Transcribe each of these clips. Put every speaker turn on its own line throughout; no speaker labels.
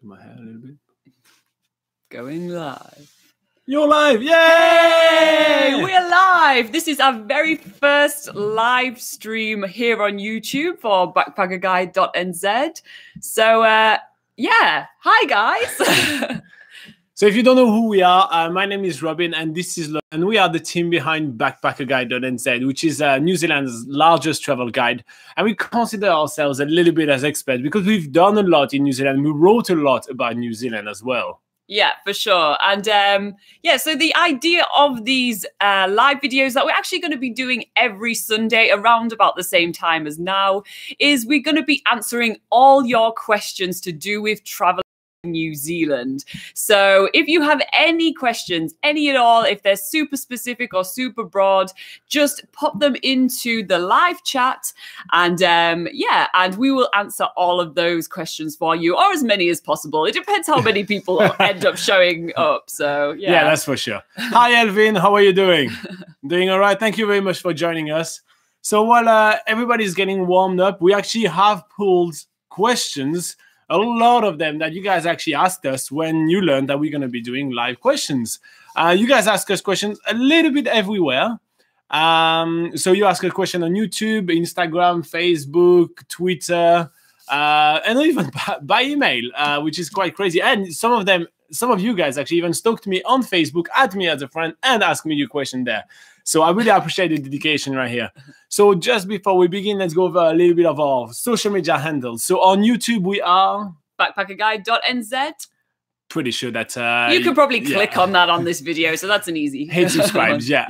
Do my hair a little bit.
Going live.
You're live! Yay!
Hey, we're live! This is our very first live stream here on YouTube for BackpackerGuide.NZ. So, yeah. Hi, guys.
So if you don't know who we are, my name is Robin and this is and we are the team behind BackpackerGuide.NZ, which is New Zealand's largest travel guide. And we consider ourselves a little bit as experts because we've done a lot in New Zealand. We wrote a lot about New Zealand as well.
Yeah, for sure. And yeah, so the idea of these live videos that we're actually going to be doing every Sunday around about the same time as now is we're going to be answering all your questions to do with travel in New Zealand. So if you have any questions, any at all, if they're super specific or super broad, just pop them into the live chat and yeah, and we will answer all of those questions for you, or as many as possible. It depends how many people end up showing up. So
yeah, that's for sure. Hi Elvin, how are you doing? Doing all right. Thank you very much for joining us. So while everybody's getting warmed up, we actually have pulled questions, a lot of them that you guys actually asked us when you learned that we're going to be doing live questions. You guys ask us questions a little bit everywhere. So you ask a question on YouTube, Instagram, Facebook, Twitter, and even by email, which is quite crazy. And some of you guys actually even stalked me on Facebook, add me as a friend, and ask me your question there. So I really appreciate the dedication right here. So just before we begin, let's go over a little bit of our social media handles. So on YouTube, we are
BackpackerGuide.NZ.
Pretty sure that
you could probably click on that on this video, so that's an easy.
Hit subscribe, yeah.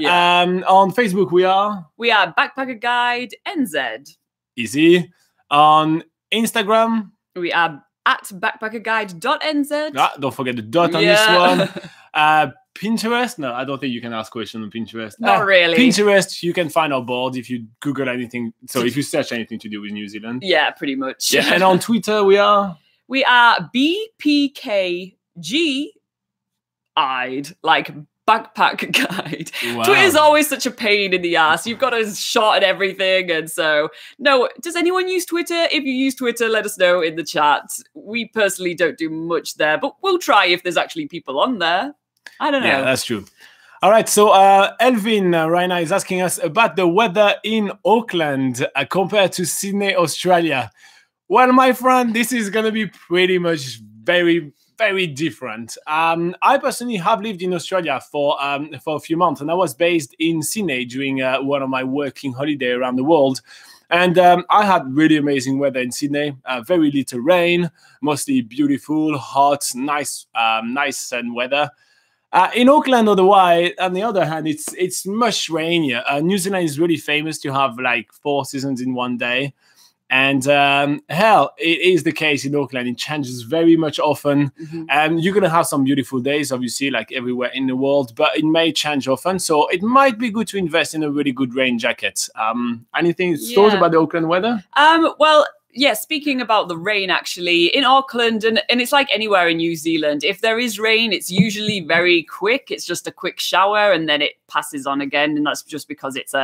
On Facebook, we are
BackpackerGuide.NZ.
Easy. On Instagram,
we are at BackpackerGuide.NZ.
Don't forget the dot on this one. Pinterest? No, I don't think you can ask questions on Pinterest.
Not really.
Pinterest, you can find our board if you Google anything. So if you search anything to do with New Zealand.
Yeah, pretty much.
Yeah, and on Twitter, we are
BPKGI'd, like Backpack Guide. Wow. Twitter is always such a pain in the ass. You've got to shorten everything. And so, no, does anyone use Twitter? If you use Twitter, let us know in the chat. We personally don't do much there, but we'll try if there's actually people on there. I don't know.
Yeah, that's true. All right, so Elvin right now is asking us about the weather in Auckland compared to Sydney, Australia. Well, my friend, this is going to be pretty much very different. I personally have lived in Australia for a few months, and I was based in Sydney during one of my working holidays around the world. And I had really amazing weather in Sydney, very little rain, mostly beautiful, hot, nice sun weather. In Auckland, otherwise, on the other hand, it's much rainier. New Zealand is really famous to have like 4 seasons in one day. And hell, it is the case in Auckland. It changes very much often. And you're going to have some beautiful days, obviously, like everywhere in the world, but it may change often. So it might be good to invest in a really good rain jacket. Anything thought about the Auckland weather?
Well, yeah, speaking about the rain, actually, in Auckland, and it's like anywhere in New Zealand, if there is rain, it's usually very quick. It's just a quick shower and then it passes on again. And that's just because it's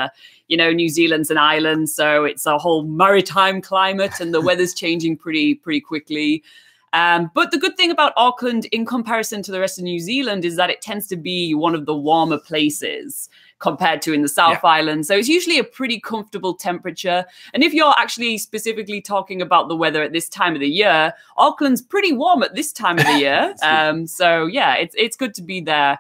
New Zealand's an island. So it's a whole maritime climate and the weather's changing pretty quickly. But the good thing about Auckland in comparison to the rest of New Zealand is that it tends to be one of the warmer places compared to in the South Island. So it's usually a pretty comfortable temperature. And if you're actually specifically talking about the weather at this time of the year, Auckland's pretty warm at this time of the year. So yeah, it's good to be there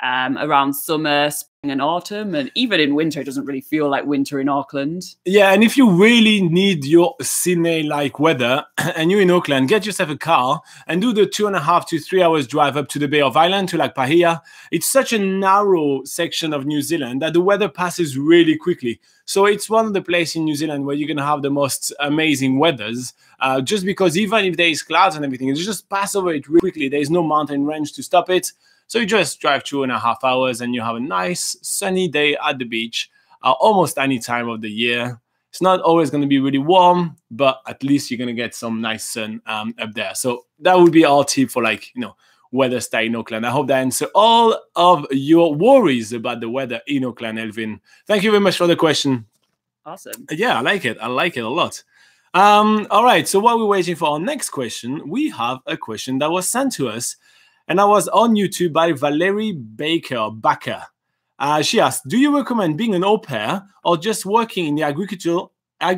around summer, spring and autumn, and even in winter, it doesn't really feel like winter in Auckland. Yeah,
and if you really need your Sydney-like weather and you're in Auckland, get yourself a car and do the 2.5 to 3 hours drive up to the Bay of Island, to like Pahia. It's such a narrow section of New Zealand that the weather passes really quickly. So it's one of the places in New Zealand where you're going to have the most amazing weathers, just because even if there is clouds and everything, you just pass over it really quickly. There's no mountain range to stop it. So you just drive 2.5 hours and you have a nice sunny day at the beach almost any time of the year. It's not always going to be really warm, but at least you're going to get some nice sun up there. So that would be our tip for weather stay in Auckland. I hope that answers all of your worries about the weather in Auckland, Elvin. Thank you very much for the question.
Awesome.
Yeah, I like it. I like it a lot. All right. So while we're waiting for our next question, we have a question that was sent to us, and that was on YouTube by Valerie Baker. She asked, "Do you recommend being an au pair or just working in the agriculture as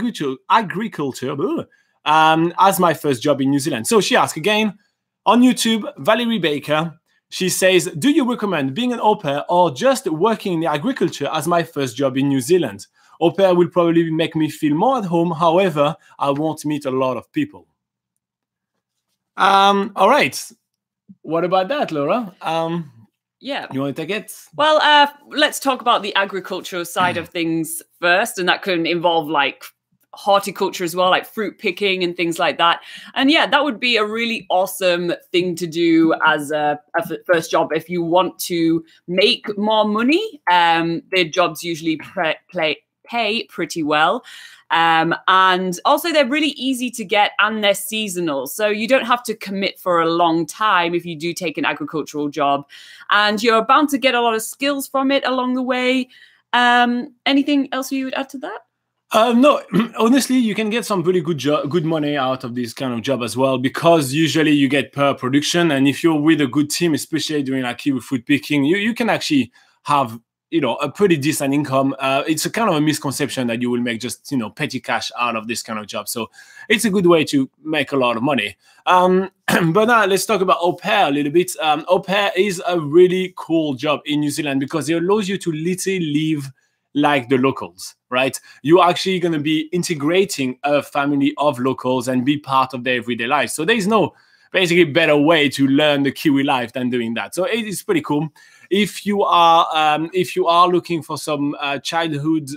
my first job in New Zealand?" So she asked again on YouTube, Valerie Baker. She says, "Do you recommend being an au pair or just working in the agriculture as my first job in New Zealand? Au pair will probably make me feel more at home. However, I won't meet a lot of people." All right. What about that, Laura?
Yeah.
You want to take it?
Well, let's talk about the agricultural side of things first. And that can involve like horticulture as well, like fruit picking and things like that. And yeah, that would be a really awesome thing to do as a first job if you want to make more money. Their jobs usually pay pretty well. And also they're really easy to get and they're seasonal. So you don't have to commit for a long time if you do take an agricultural job, and you're bound to get a lot of skills from it along the way. Anything else you would add to that?
No, honestly, you can get some really good money out of this kind of job as well, because usually you get per production. And if you're with a good team, especially doing like kiwi fruit picking, you can actually have, a pretty decent income. It's a kind of a misconception that you will make just, petty cash out of this kind of job. So it's a good way to make a lot of money. But now let's talk about au pair a little bit. Au pair is a really cool job in New Zealand because it allows you to literally live like the locals, right? You're actually going to be integrating a family of locals and be part of their everyday life. So there's no basically better way to learn the Kiwi life than doing that. So it is pretty cool. If you are looking for some childhood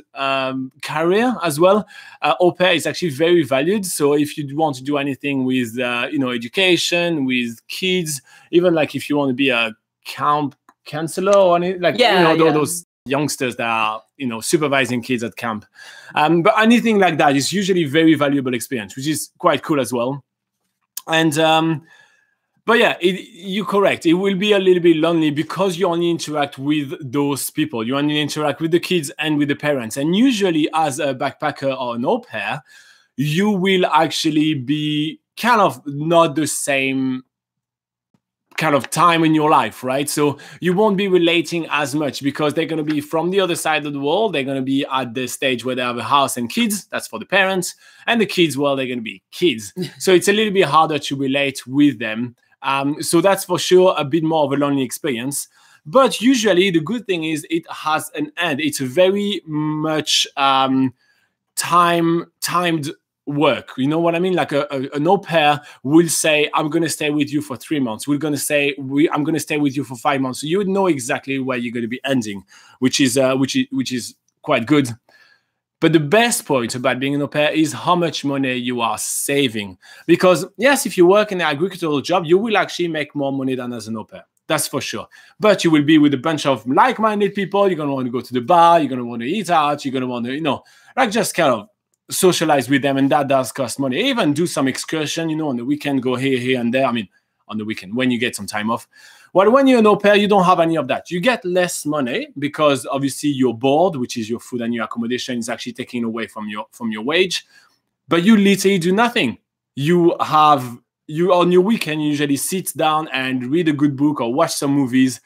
career as well, au pair is actually very valued. So if you want to do anything with education, with kids, even like if you want to be a camp counselor or anything, like those youngsters that are supervising kids at camp, but anything like that is usually very valuable experience, which is quite cool as well. And but yeah, you're correct. It will be a little bit lonely because you only interact with those people. You only interact with the kids and with the parents. And usually as a backpacker or an au pair, you will actually be kind of not the same kind of time in your life, right? So you won't be relating as much because they're going to be from the other side of the world. They're going to be at the stage where they have a house and kids. That's for the parents. And the kids, well, they're going to be kids. So it's a little bit harder to relate with them. So that's for sure a bit more of a lonely experience. But usually the good thing is it has an end. It's a very much timed work. You know what I mean? Like an au pair will say, "I'm going to stay with you for 3 months." We're going to say, "I'm going to stay with you for 5 months." So you would know exactly where you're going to be ending, which is quite good. But the best point about being an au pair is how much money you are saving. Because yes, if you work in an agricultural job, you will actually make more money than as an au pair. That's for sure. But you will be with a bunch of like-minded people. You're going to want to go to the bar. You're going to want to eat out. You're going to want to, like just kind of socialize with them. And that does cost money. Even do some excursion, on the weekend, go here and there. I mean, on the weekend, when you get some time off. Well, when you're an au pair, you don't have any of that. You get less money because obviously your board, which is your food and your accommodation, is actually taken away from your wage. But you literally do nothing. You on your weekend, you usually sit down and read a good book or watch some movies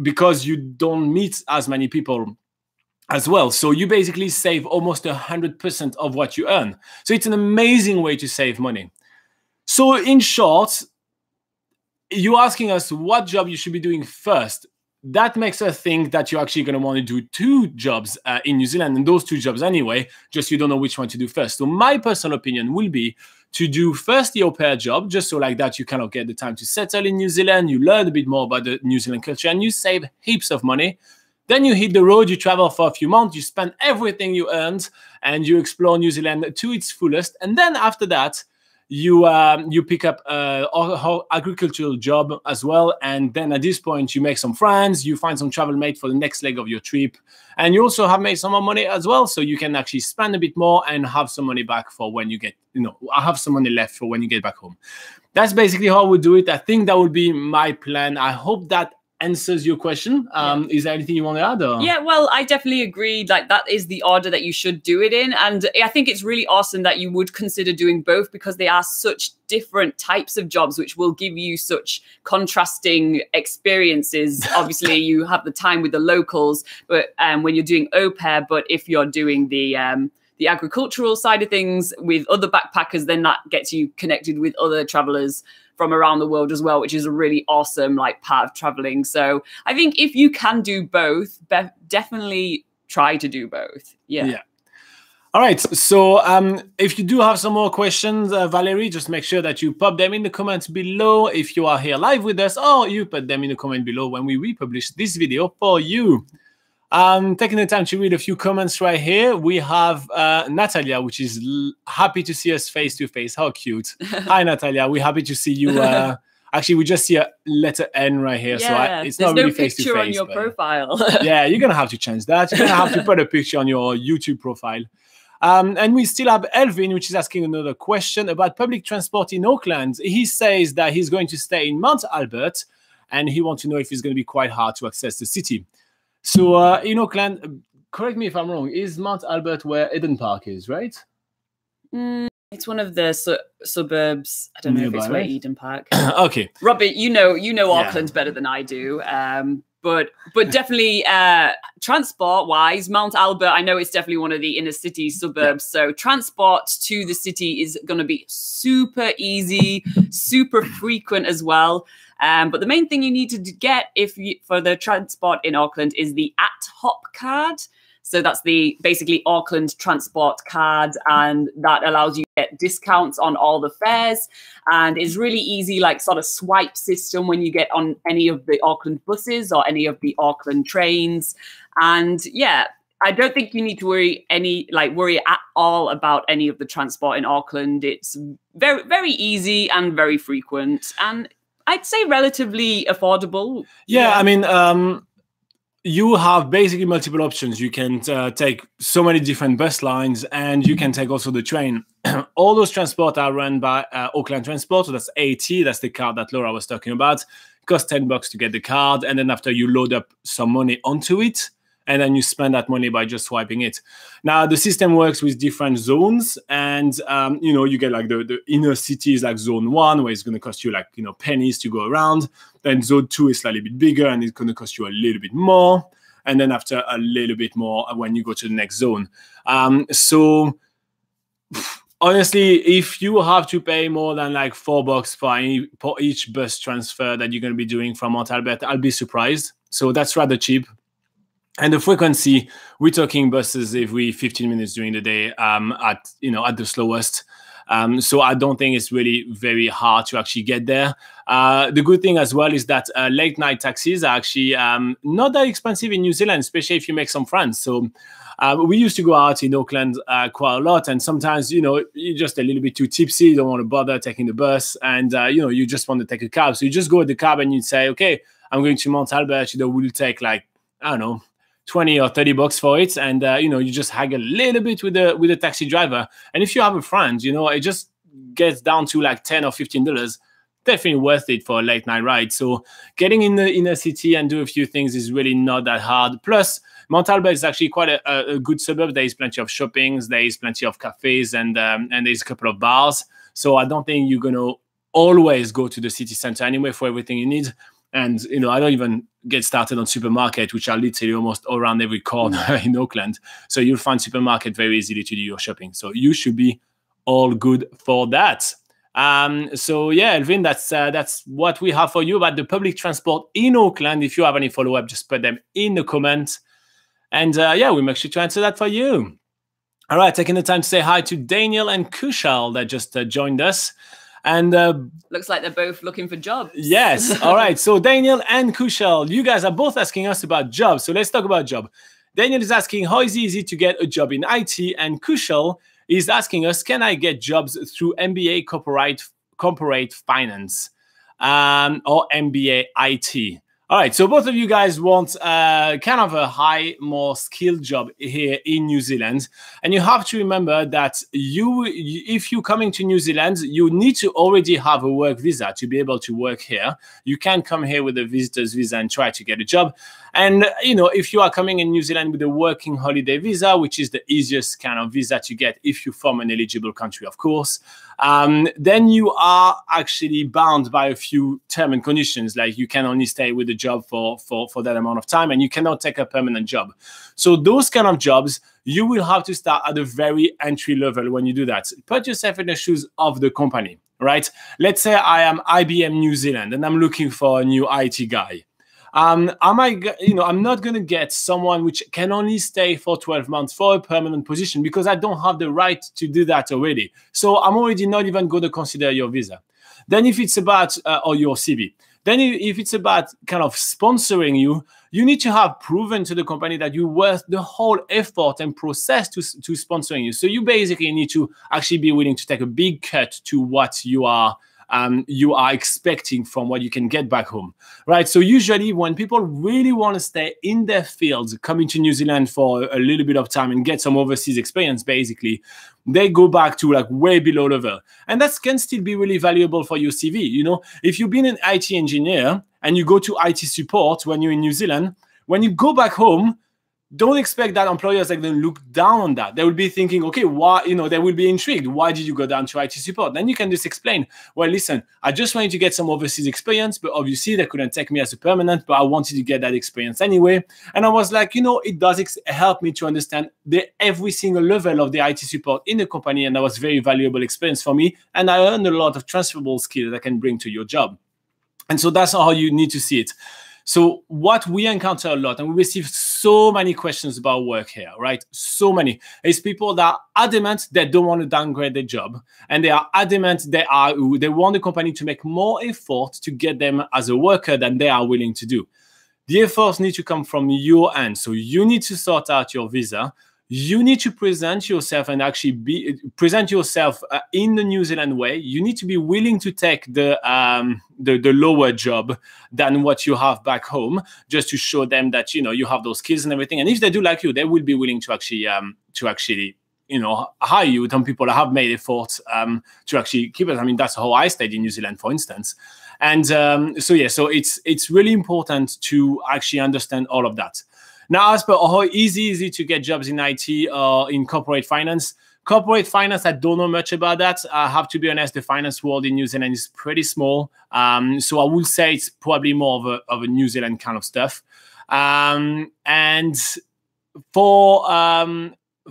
because you don't meet as many people as well. So you basically save almost 100% of what you earn. So it's an amazing way to save money. So in short, you're asking us what job you should be doing first. That makes us think that you're actually going to want to do 2 jobs in New Zealand, and those 2 jobs anyway, just you don't know which one to do first. So my personal opinion will be to do first the au pair job, just so like that you kind of get the time to settle in New Zealand, you learn a bit more about the New Zealand culture, and you save heaps of money. Then you hit the road, you travel for a few months, you spend everything you earned, and you explore New Zealand to its fullest. And then after that, you pick up an agricultural job as well, and then at this point you make some friends, you find some travel mate for the next leg of your trip, and you also have made some more money as well, so you can actually spend a bit more and have some money back for when you get, have some money left for when you get back home. That's basically how I would do it. I think that would be my plan. I hope that answers your question. Is there anything you want to add? Or?
Yeah, well, I definitely agree. Like, that is the order that you should do it in. And I think it's really awesome that you would consider doing both, because they are such different types of jobs, which will give you such contrasting experiences. Obviously, you have the time with the locals, but when you're doing au pair, but if you're doing the agricultural side of things with other backpackers, then that gets you connected with other travelers from around the world as well, which is a really awesome part of traveling. So I think if you can do both, definitely try to do both. Yeah.
All right. So if you do have some more questions, Valerie, just make sure that you pop them in the comments below if you are here live with us, or you put them in the comment below when we republish this video for you. Taking the time to read a few comments right here. We have Natalia, which is happy to see us face to face. How cute. Hi, Natalia. We're happy to see you. Actually, we just see a letter N right here.
Yeah,
so it's not really face to face.
There's no picture on your profile.
Yeah, you're going to have to change that. You're going to have to put a picture on your YouTube profile. And we still have Elvin, which is asking another question about public transport in Auckland. He says that he's going to stay in Mount Albert, and he wants to know if it's going to be quite hard to access the city. So in Auckland, correct me if I'm wrong, is Mount Albert where Eden Park is, right?
It's one of the suburbs. I don't know if it's where Eden Park.
Okay.
Robert, you know Auckland better than I do. But definitely transport-wise, Mount Albert, I know it's definitely one of the inner city suburbs. So transport to the city is going to be super easy, super frequent as well. But the main thing you need to get for the transport in Auckland is the @hop card. So that's the basically Auckland transport card, and that allows you to get discounts on all the fares. And it's really easy, sort of swipe system when you get on any of the Auckland buses or any of the Auckland trains. And yeah, I don't think you need to worry at all about any of the transport in Auckland. It's very, very easy and very frequent, and I'd say relatively affordable.
Yeah, I mean, you have basically multiple options. You can take so many different bus lines, and you can take also the train. All those transport are run by Auckland Transport. So that's AT. That's the card that Laura was talking about. It costs $10 to get the card, and then after you load up some money onto it, and then you spend that money by just swiping it. Now, the system works with different zones, and, you get the inner cities, like zone 1, where it's going to cost you pennies to go around. Then zone 2 is slightly bit bigger, and it's going to cost you a little bit more. And then after a little bit more when you go to the next zone. So honestly, if you have to pay more than $4 for each bus transfer that you're going to be doing from Mount Albert, I'll be surprised. So that's rather cheap. And the frequency, we're talking buses every 15 minutes during the day at the slowest. So I don't think it's really very hard to actually get there. The good thing as well is that late night taxis are actually not that expensive in New Zealand, especially if you make some friends. So we used to go out in Auckland quite a lot, and sometimes, you're just a little bit too tipsy, you don't want to bother taking the bus, and, you just want to take a cab. So you just go with the cab and you say, okay, I'm going to Mount Albert, we'll take I don't know, $20 or $30 for it, and you just haggle a little bit with the taxi driver. And if you have a friend, it just gets down to $10 or $15. Definitely worth it for a late night ride. So getting in the inner city and do a few things is really not that hard. Plus, Mount Albert is actually quite a good suburb. There is plenty of shoppings, there is plenty of cafes, and there's a couple of bars. So I don't think you're gonna always go to the city center anyway for everything you need. And, I don't even get started on supermarket, which are literally almost all around every corner in Auckland. So you'll find supermarket very easily to do your shopping. So you should be all good for that. So yeah, Elvin, that's what we have for you about the public transport in Auckland. If you have any follow-up, just put them in the comments. And yeah, we'll make sure to answer that for you. All right, taking the time to say hi to Daniel and Kushal that just joined us. And
looks like they're both looking for jobs.
Yes. All right. So Daniel and Kushal, you guys are both asking us about jobs. So let's talk about job. Daniel is asking, how is it easy to get a job in IT? And Kushal is asking us, can I get jobs through MBA corporate finance or MBA IT? All right, so both of you guys want kind of a high, more skilled job here in New Zealand. And you have to remember that if you're coming to New Zealand, you need to already have a work visa to be able to work here. You can't come here with a visitor's visa and try to get a job. And, you know, if you are coming in New Zealand with a working holiday visa, which is the easiest kind of visa to get if you're from an eligible country, of course, then you are actually bound by a few terms and conditions, like you can only stay with the job for that amount of time and you cannot take a permanent job. So those kind of jobs, you will have to start at a very entry level when you do that. Put yourself in the shoes of the company, right? Let's say I am IBM New Zealand and I'm looking for a new IT guy. I'm not going to get someone which can only stay for 12 months for a permanent position because I don't have the right to do that already. So I'm already not even going to consider your visa. Then if it's about, or your CV, then if it's about kind of sponsoring you, you need to have proven to the company that you're worth the whole effort and process to sponsoring you. So you basically need to actually be willing to take a big cut to what you are expecting from what you can get back home, right? So usually when people really want to stay in their fields, coming to New Zealand for a little bit of time and get some overseas experience, basically, they go back to like way below level. And that can still be really valuable for your CV. You know, if you've been an IT engineer and you go to IT support when you're in New Zealand, when you go back home, don't expect that employers are going to look down on that. They will be thinking, okay, why, you know, they will be intrigued. Why did you go down to IT support? Then you can just explain, well, listen, I just wanted to get some overseas experience, but obviously they couldn't take me as a permanent, but I wanted to get that experience anyway. And I was like, you know, it does help me to understand every single level of the IT support in the company. And that was very valuable experience for me. And I earned a lot of transferable skills that I can bring to your job. And so that's how you need to see it. So what we encounter a lot, and we receive so many questions about work here, right? So many. It's people that are adamant they don't want to downgrade their job. And they are adamant they want the company to make more effort to get them as a worker than they are willing to do. The efforts need to come from your end. So you need to sort out your visa. You need to present yourself and actually present yourself in the New Zealand way. You need to be willing to take the lower job than what you have back home, just to show them that, you know, you have those skills and everything. And if they do like you, they will be willing to actually you know, hire you. Some people have made efforts to actually keep it. I mean, that's how I stayed in New Zealand, for instance. And so it's really important to actually understand all of that. Now, as per how easy is it to get jobs in IT or in corporate finance? Corporate finance, I don't know much about that. I have to be honest, the finance world in New Zealand is pretty small. So I would say it's probably more of a New Zealand kind of stuff. And for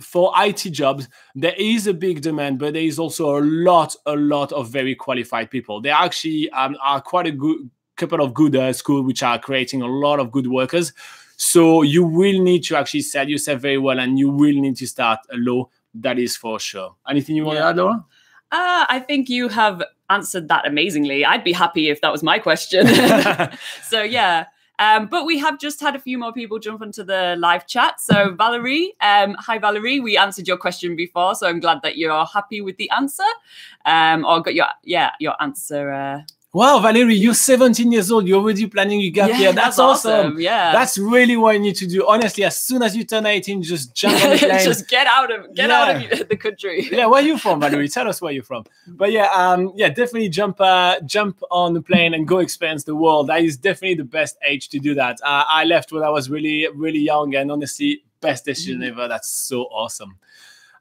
IT jobs, there is a big demand, but there is also a lot of very qualified people. There actually are quite a good couple of good schools which are creating a lot of good workers. So you will need to actually sell yourself very well, and you will need to start low. That is for sure. Anything you want to add, Laura?
I think you have answered that amazingly. I'd be happy if that was my question. So yeah. But we have just had a few more people jump into the live chat. So Valerie, hi Valerie, we answered your question before, so I'm glad that you're happy with the answer, or got your answer.
Wow, Valerie, you're 17 years old. You're already planning your gap year. That's awesome.
Yeah,
that's really what you need to do. Honestly, as soon as you turn 18, just jump on the plane.
Just get out of the country.
Yeah, where are you from, Valerie? Tell us where you're from. But definitely jump on the plane and go experience the world. That is definitely the best age to do that. I left when I was really, really young, and honestly, best decision ever. That's so awesome.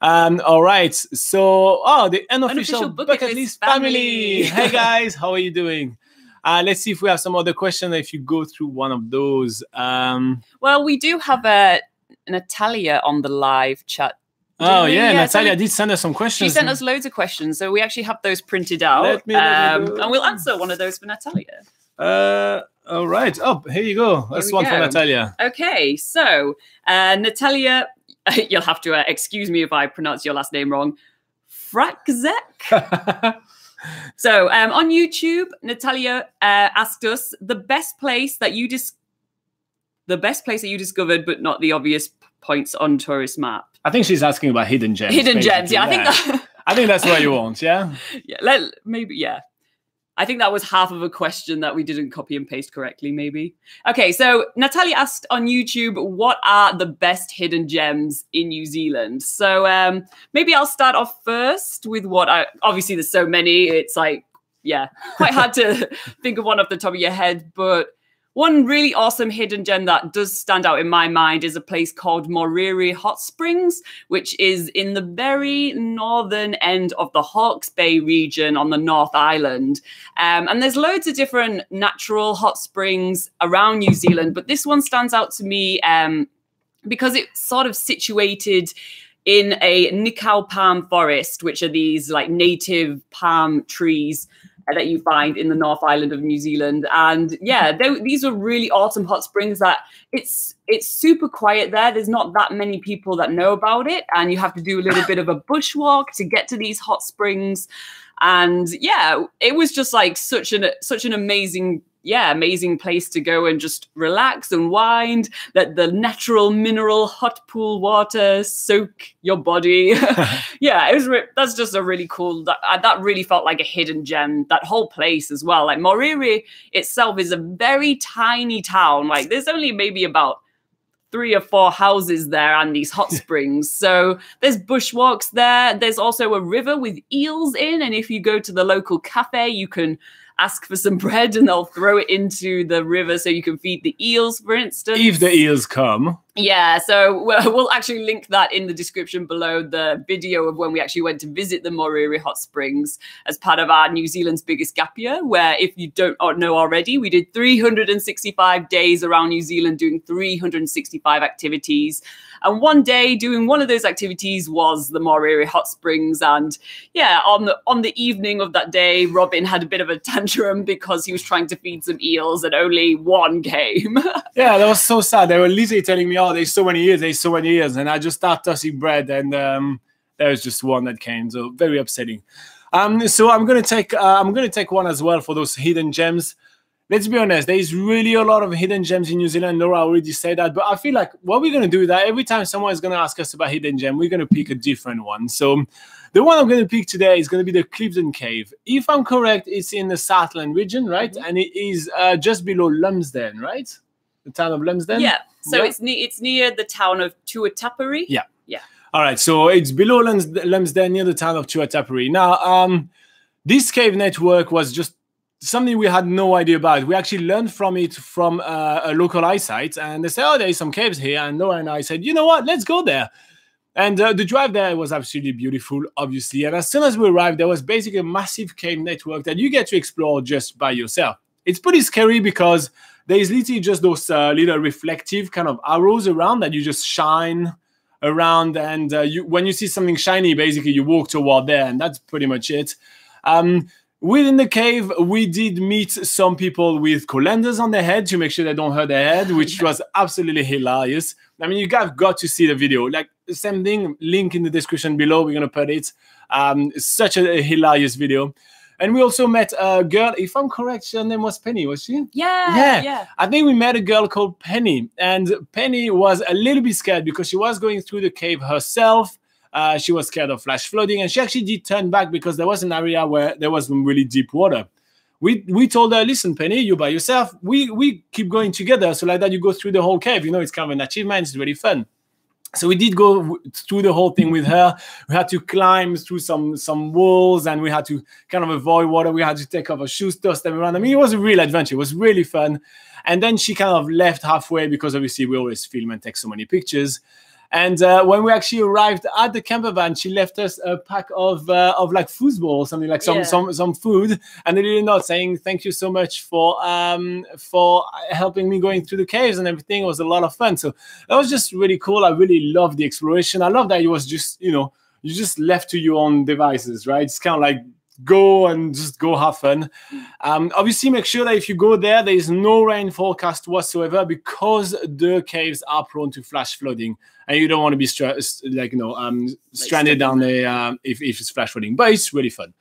All right, so the unofficial bucket list family. Hey guys, how are you doing? Let's see if we have some other questions if you go through one of those.
Well, we do have Natalia on the live chat.
Natalia did send us some questions.
She sent us loads of questions, so we actually have those printed out, and we'll answer one of those for Natalia.
All right. Oh, here you go. That's one for Natalia.
Okay, so Natalia, you'll have to excuse me if I pronounce your last name wrong. Frakzek. So on YouTube, Natalia asked us the best place that you discovered, but not the obvious points on tourist map.
I think she's asking about hidden gems.
Hidden gems, yeah. I think
that's what you want, yeah.
Yeah, maybe, yeah. I think that was half of a question that we didn't copy and paste correctly, maybe. Okay, so Natalia asked on YouTube, what are the best hidden gems in New Zealand? So maybe I'll start off first with obviously there's so many, it's like, yeah, quite hard to think of one off the top of your head, but one really awesome hidden gem that does stand out in my mind is a place called Moriri Hot Springs, which is in the very northern end of the Hawke's Bay region on the North Island. And there's loads of different natural hot springs around New Zealand, but this one stands out to me because it's sort of situated in a Nikau palm forest, which are these like native palm trees that you find in the North Island of New Zealand. And yeah, these are really awesome hot springs that it's super quiet there. There's not that many people that know about it. And you have to do a little bit of a bushwalk to get to these hot springs. And yeah, it was just like such an amazing place to go and just relax and wind, let the natural mineral hot pool water soak your body. Yeah, that's just a really cool, that really felt like a hidden gem, that whole place as well. Like Moriri itself is a very tiny town. Like there's only maybe about 3 or 4 houses there and these hot springs. So there's bushwalks there. There's also a river with eels in. And if you go to the local cafe, you can ask for some bread and they'll throw it into the river so you can feed the eels, for instance.
If the eels come.
Yeah, so we'll actually link that in the description below, the video of when we actually went to visit the Moriri Hot Springs as part of our New Zealand's Biggest Gap Year, where if you don't know already, we did 365 days around New Zealand doing 365 activities. And one day doing one of those activities was the Moriri Hot Springs. And yeah, on the evening of that day, Robin had a bit of a tantrum because he was trying to feed some eels and only one came.
Yeah, that was so sad. They were literally telling me, oh, there's so many ears. And I just started tossing bread and there was just one that came. So very upsetting. So I'm going to take one as well for those hidden gems. Let's be honest, there's really a lot of hidden gems in New Zealand. Nora already said that, but I feel like what we're going to do is that every time someone is going to ask us about hidden gem, we're going to pick a different one. So the one I'm going to pick today is going to be the Clifton Cave. If I'm correct, it's in the Southland region, right? Mm-hmm. And it is just below Lumsden, right? The town of Lumsden?
Yeah, so it's near the town of Tuatapere.
Yeah.
Yeah.
All right, so it's below Lumsden, near the town of Tuatapere. Now, this cave network was just something we had no idea about. We actually learned from it from a local eyesight, and they said, oh, there is some caves here. And Noah and I said, you know what, let's go there. And the drive there was absolutely beautiful, obviously. And as soon as we arrived, there was basically a massive cave network that you get to explore just by yourself. It's pretty scary because there is literally just those little reflective kind of arrows around that you just shine around. And when you see something shiny, basically you walk toward there, and that's pretty much it. Within the cave, we did meet some people with colanders on their head to make sure they don't hurt their head, which was absolutely hilarious. I mean, you guys got to see the video. Like, the same thing, link in the description below. We're going to put it. Such a hilarious video. And we also met a girl, if I'm correct, her name was Penny, was she?
Yeah.
I think we met a girl called Penny. And Penny was a little bit scared because she was going through the cave herself. She was scared of flash flooding, and she actually did turn back because there was an area where there was some really deep water. We told her, listen, Penny, you're by yourself. We keep going together. So like that, you go through the whole cave. You know, it's kind of an achievement. It's really fun. So we did go through the whole thing with her. We had to climb through some walls, and we had to kind of avoid water. We had to take off our shoes, dust them around. I mean, it was a real adventure. It was really fun. And then she kind of left halfway because obviously we always film and take so many pictures. And when we actually arrived at the camper van, she left us a pack of like foosball or something, like some food, and a little note saying thank you so much for helping me going through the caves and everything. It was a lot of fun. So that was just really cool. I really loved the exploration. I love that it was just, you know, you just left to your own devices, right? It's kind of like go and just go have fun. Obviously, make sure that if you go there, there is no rain forecast whatsoever because the caves are prone to flash flooding, and you don't want to be stranded down there if it's flash flooding. But it's really fun.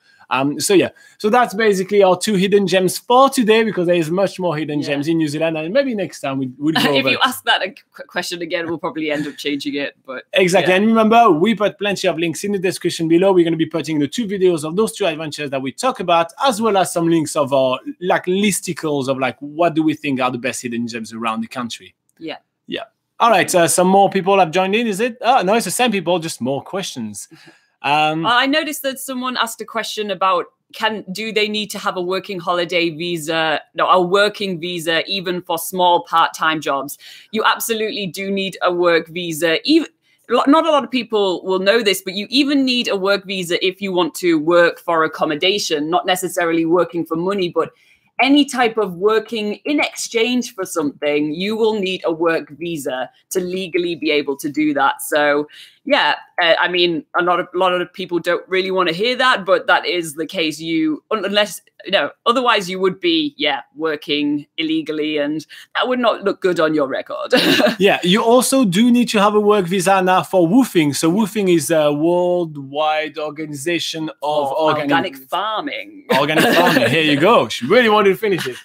So yeah, so that's basically our 2 hidden gems for today, because there is much more hidden gems in New Zealand, and maybe next time we'll go
if
over
you ask that question again, we'll probably end up changing it. But
exactly, and remember, we put plenty of links in the description below. We're going to be putting the 2 videos of those 2 adventures that we talk about, as well as some links of our like listicles of like what do we think are the best hidden gems around the country.
Yeah.
All right, some more people have joined in, is it? No, it's the same people, just more questions.
I noticed that someone asked a question about do they need to have a working holiday visa, a working visa even for small part-time jobs? You absolutely do need a work visa. Not a lot of people will know this, but you even need a work visa if you want to work for accommodation, not necessarily working for money, but any type of working in exchange for something, you will need a work visa to legally be able to do that. So yeah, I mean, a lot of people don't really want to hear that, but that is the case. Otherwise you would be, working illegally, and that would not look good on your record.
Yeah, you also do need to have a work visa now for WWOOFing. So WWOOFing is a worldwide organization of
organic farming.
Organic farming. Here you go. She really wanted to finish it.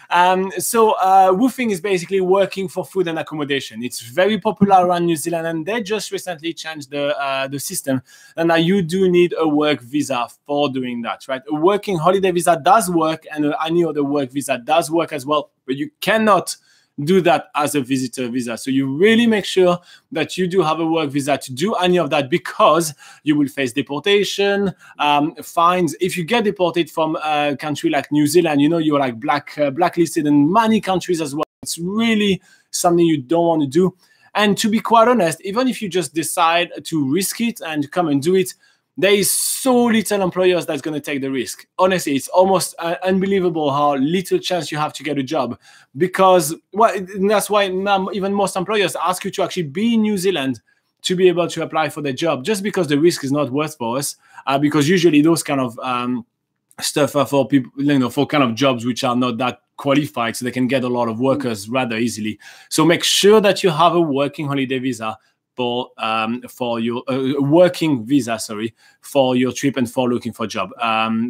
WWOOFing is basically working for food and accommodation. It's very popular around New Zealand, and they just recently changed the system. And now you do need a work visa for doing that, right? A working holiday visa does work, and any other work visa does work as well, but you cannot do that as a visitor visa. So you really make sure that you do have a work visa to do any of that, because you will face deportation, fines. If you get deported from a country like New Zealand, you're like blacklisted in many countries as well. It's really something you don't want to do. And to be quite honest, even if you just decide to risk it and come and do it, there is so little employers that's going to take the risk. Honestly, it's almost unbelievable how little chance you have to get a job, because that's why now even most employers ask you to actually be in New Zealand to be able to apply for the job, just because the risk is not worth for us. Because usually those kind of stuff are for people, for kind of jobs which are not that qualified, so they can get a lot of workers rather easily. So make sure that you have a working holiday visa for your working visa, for your trip and for looking for a job.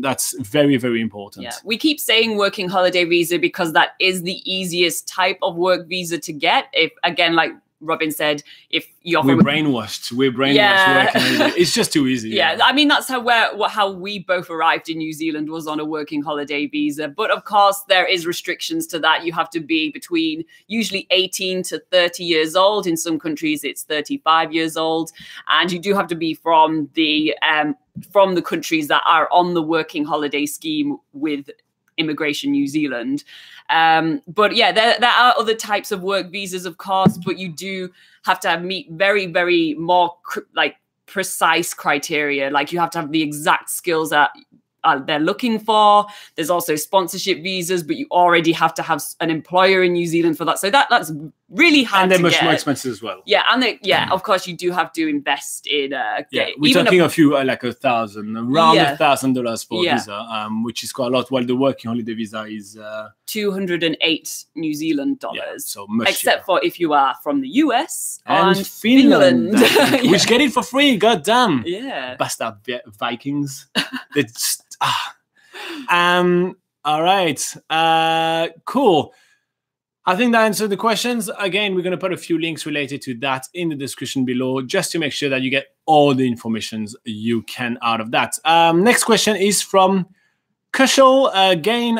That's very, very important.
Yeah, we keep saying working holiday visa because that is the easiest type of work visa to get. If, again, like Robin said, if you're
we're brainwashed.
Yeah.
It's just too easy.
Yeah, I mean, that's how we both arrived in New Zealand, was on a working holiday visa. But of course, there is restrictions to that. You have to be between usually 18 to 30 years old. In some countries, it's 35 years old, and you do have to be from the countries that are on the working holiday scheme with Immigration New Zealand. But yeah, there are other types of work visas, of course, but you do have to meet very, very more precise criteria. Like you have to have the exact skills that they're looking for. There's also sponsorship visas, but you already have to have an employer in New Zealand for that. So that's really hard
and they're
to
much
get.
more expensive as well.
Yeah, and of course, you do have to invest in.
We're talking a few like around $1,000 for a visa, which is quite a lot. While the working holiday visa is
208 New Zealand dollars.
So much
except
cheaper.
for if you are from the US
and Finland. Which get it for free. God damn.
Yeah.
Bastard Vikings. They just, all right. Cool. I think that answered the questions. Again, we're going to put a few links related to that in the description below, just to make sure that you get all the information you can out of that. Next question is from Kushal again.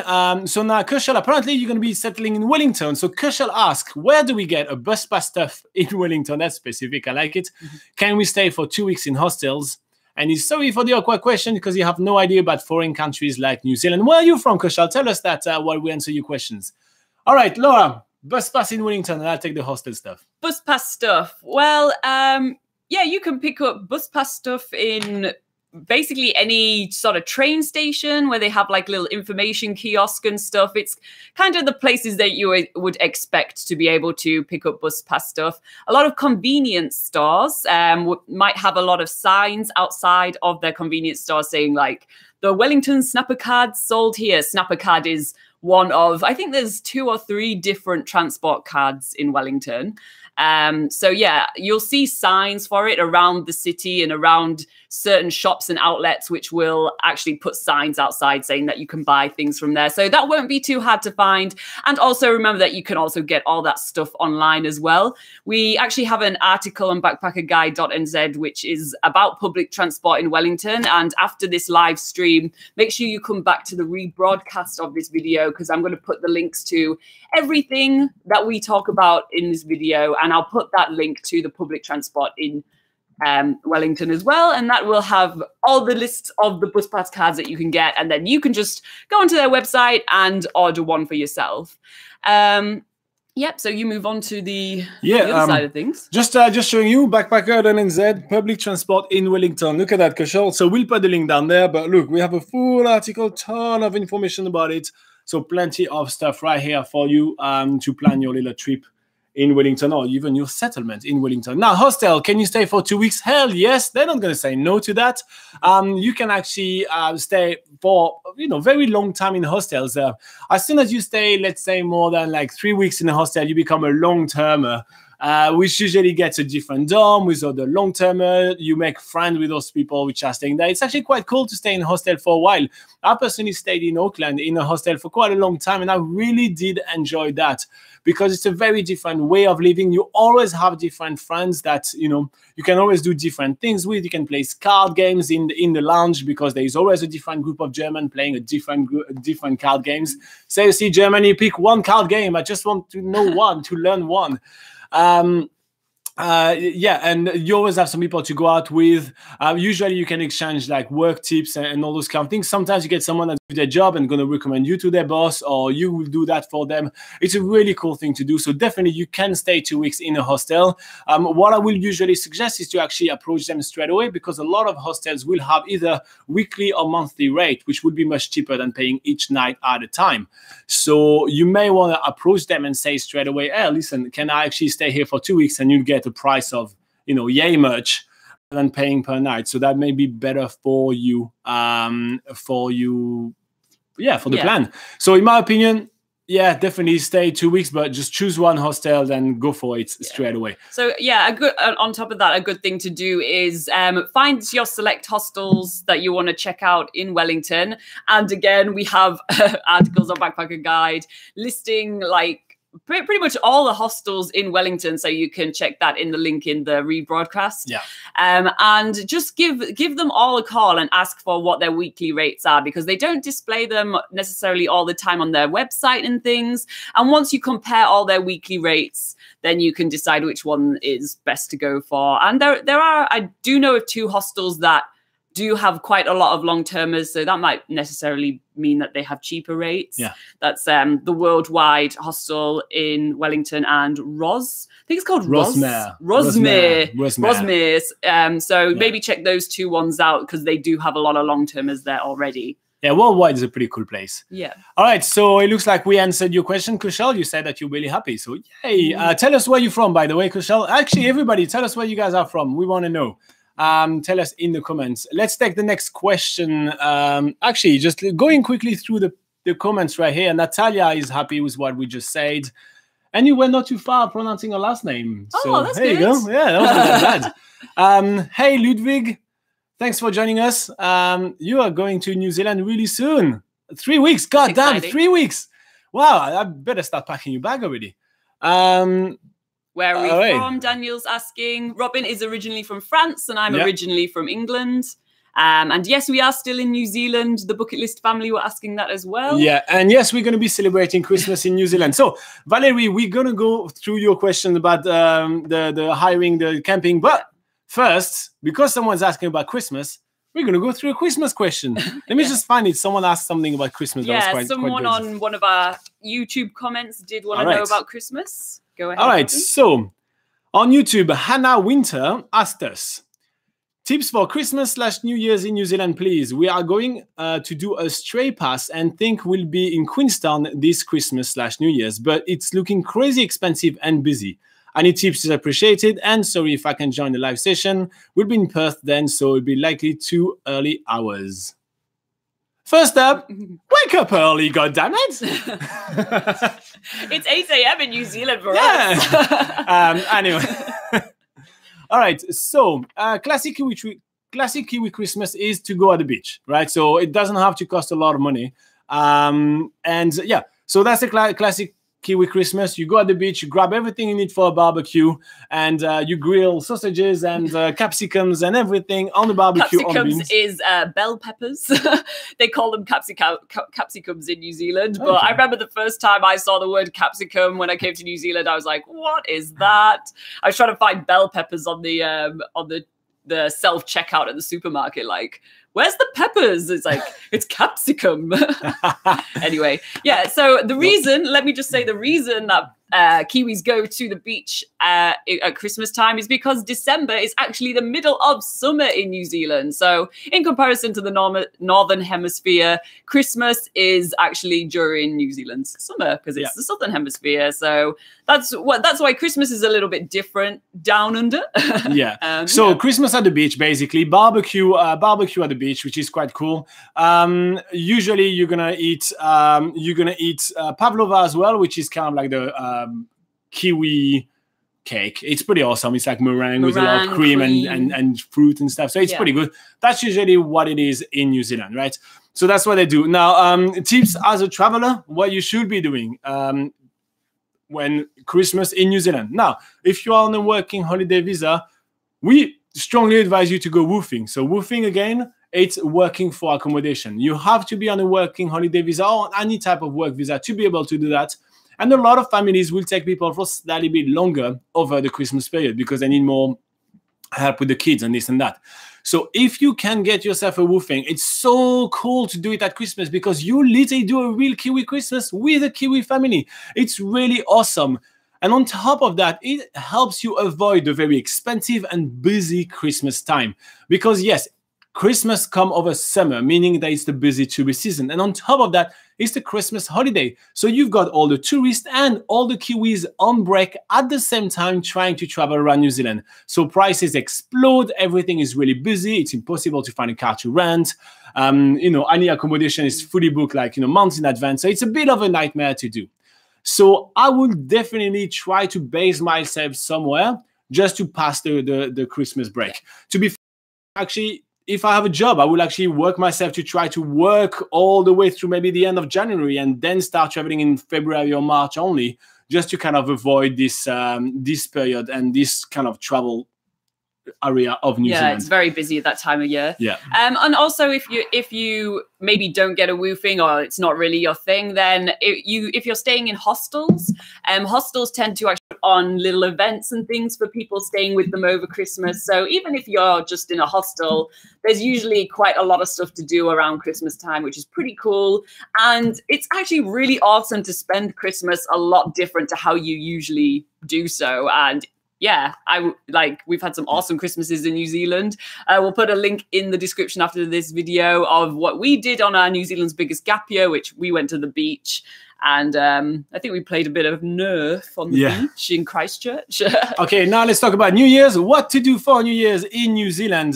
So now, Kushal, apparently you're going to be settling in Wellington. So Kushal asks, where do we get a bus pass stuff in Wellington? That's specific. I like it. Can we stay for 2 weeks in hostels? And he's sorry for the awkward question because you have no idea about foreign countries like New Zealand. Where are you from, Kushal? Tell us that while we answer your questions. All right, Laura, bus pass in Wellington, and I'll take the hostel stuff.
Bus pass stuff. Well, yeah, you can pick up bus pass stuff in basically any sort of train station where they have like little information kiosk and stuff. It's kind of the places that you would expect to be able to pick up bus pass stuff. A lot of convenience stores might have a lot of signs outside of their convenience store saying like, the Wellington Snapper card sold here. Snapper card is one of, I think there's 2 or 3 different transport cards in Wellington. So yeah, you'll see signs for it around the city and around certain shops and outlets which will actually put signs outside saying that you can buy things from there. So that won't be too hard to find. And also remember that you can also get all that stuff online as well. We actually have an article on BackpackerGuide.NZ which is about public transport in Wellington. And after this live stream, make sure you come back to the rebroadcast of this video, because I'm going to put the links to everything that we talk about in this video, and I'll put that link to the public transport in Wellington as well, and that will have all the lists of the bus pass cards that you can get, and then you can just go onto their website and order one for yourself. Yep, so you move on to the other side of things. Just
showing you BackpackerGuide.NZ, public transport in Wellington. Look at that, Kushal. So we'll put the link down there, but look, we have a full article, ton of information about it. So plenty of stuff right here for you to plan your little trip in Wellington, or even your settlement in Wellington. Now, hostel, can you stay for 2 weeks? Hell yes, they're not going to say no to that. You can actually stay for very long time in hostels. As soon as you stay, let's say more than like 3 weeks in a hostel, you become a long-termer, which usually gets a different dorm with other long-termer. You make friends with those people which are staying there. It's actually quite cool to stay in a hostel for a while. I personally stayed in Auckland in a hostel for quite a long time, and I really did enjoy that, because it's a very different way of living. You always have different friends that you can always do different things with. You can play card games in the lounge, because there is always a different group of German playing a different card games. Seriously, Germany, pick one card game. I just want to know one, to learn one. Yeah, and you always have some people to go out with. Usually you can exchange like work tips and all those kind of things. Sometimes you get someone that's doing their job and going to recommend you to their boss, or you will do that for them. It's a really cool thing to do. So definitely you can stay 2 weeks in a hostel. What I will usually suggest is to actually approach them straight away, because a lot of hostels will have either weekly or monthly rate, which would be much cheaper than paying each night at a time. So you may want to approach them and say straight away, hey, listen, can I actually stay here for 2 weeks? And you get a price of yay much than paying per night. So that may be better for you for the plan. So in my opinion, yeah, definitely stay 2 weeks, but just choose one hostel, then go for it straight away. So
yeah, on top of that, a good thing to do is find your select hostels that you want to check out in Wellington. And again, we have articles on Backpacker Guide listing like pretty much all the hostels in Wellington, so you can check that in the link in the rebroadcast.
Yeah.
And just give them all a call and ask for what their weekly rates are, because they don't display them necessarily all the time on their website and things. And once you compare all their weekly rates, then you can decide which one is best to go for. And I do know of 2 hostels that do have quite a lot of long-termers, so that might necessarily mean that they have cheaper rates.
Yeah,
that's the Worldwide Hostel in Wellington and I think it's called Rosmere. So maybe check those 2 ones out, because they do have a lot of long-termers there already.
Yeah, Worldwide is a pretty cool place.
Yeah.
All right, so it looks like we answered your question, Kushal. You said that you're really happy, so yay. Tell us where you're from, by the way, Kushal. Actually, everybody, tell us where you guys are from. We want to know. Tell us in the comments. Let's take the next question. Actually, just going quickly through the comments right here. Natalia is happy with what we just said. And you were not too far pronouncing her last name.
Oh,
so,
that's
there
good.
You go. Yeah, that wasn't that bad. Hey, Ludwig. Thanks for joining us. You are going to New Zealand really soon. 3 weeks. God damn, 3 weeks. Wow, I better start packing your bag already.
Where are we from? Daniel's asking. Robin is originally from France, and I'm originally from England. And yes, we are still in New Zealand. The Bucket List family were asking that as well.
Yeah, and yes, we're going to be celebrating Christmas in New Zealand. So, Valerie, we're going to go through your question about the hiring, the camping. But first, because someone's asking about Christmas, we're going to go through a Christmas question. Let me just find it. Someone asked something about Christmas.
Yeah, someone on one of our YouTube comments did want to know about Christmas. Go ahead.
All right, so on YouTube, Hannah Winter asked us, tips for Christmas/New Year's in New Zealand, please. We are going to do a stray pass and think we'll be in Queenstown this Christmas/New Year's, but it's looking crazy expensive and busy. Any tips is appreciated, and sorry if I can join the live session. We'll be in Perth then, so it'll be likely too early hours. First up, wake up early, goddammit!
It's 8 a.m. in New Zealand for us.
Anyway. All right, so classically classic Kiwi Christmas is to go at the beach, right? So it doesn't have to cost a lot of money. And yeah, so that's the classic Kiwi Christmas. You go at the beach, you grab everything you need for a barbecue, and you grill sausages and capsicums and everything on the barbecue.
Capsicums is bell peppers. They call them capsicums in New Zealand. But I remember the first time I saw the word capsicum when I came to New Zealand, I was like, "What is that?" I was trying to find bell peppers on the self-checkout at the supermarket, like, where's the peppers? It's like, it's capsicum. Anyway, yeah, so the reason, let me just say, the reason that Kiwis go to the beach at Christmas time is because December is actually the middle of summer in New Zealand. So in comparison to the northern hemisphere, Christmas is actually during New Zealand's summer because it's the southern hemisphere. So that's why Christmas is a little bit different down under. So Christmas at the beach, basically barbecue at the beach, which is quite cool.
Usually you're gonna eat pavlova as well, which is kind of like the kiwi cake. It's pretty awesome. It's like meringue with a lot of cream. And fruit and stuff. So it's pretty good. That's usually what it is in New Zealand, right? So that's what they do. Now, tips as a traveler, what you should be doing when Christmas in New Zealand. Now, if you are on a working holiday visa, we strongly advise you to go woofing. So woofing, again, it's working for accommodation. You have to be on a working holiday visa or any type of work visa to be able to do that. And a lot of families will take people for slightly bit longer over the Christmas period because they need more help with the kids and this and that. So if you can get yourself a woofing, it's so cool to do it at Christmas because you literally do a real Kiwi Christmas with a Kiwi family. It's really awesome. And on top of that, it helps you avoid the very expensive and busy Christmas time. Because yes, Christmas come over summer, meaning that it's the busy tourist season. And on top of that, it's the Christmas holiday. So you've got all the tourists and all the Kiwis on break at the same time trying to travel around New Zealand. So prices explode. Everything is really busy. It's impossible to find a car to rent. Any accommodation is fully booked like, months in advance. So it's a bit of a nightmare to do. So I would definitely try to base myself somewhere just to pass the Christmas break. To be actually, if I have a job, I will actually work myself to try to work all the way through maybe the end of January and then start traveling in February or March only, just to kind of avoid this period and this kind of travel area of New Zealand.
Yeah, it's very busy at that time of year.
Yeah.
And also if you maybe don't get a woofing or it's not really your thing, then if you're staying in hostels, hostels tend to actually put on little events and things for people staying with them over Christmas. So even if you're just in a hostel, there's usually quite a lot of stuff to do around Christmas time, which is pretty cool. And it's actually really awesome to spend Christmas a lot different to how you usually do so. And yeah, we've had some awesome Christmases in New Zealand. We'll put a link in the description after this video of what we did on our New Zealand's biggest gap year, which we went to the beach. And I think we played a bit of Nerf on the beach in Christchurch.
Okay, now let's talk about New Year's. What to do for New Year's in New Zealand?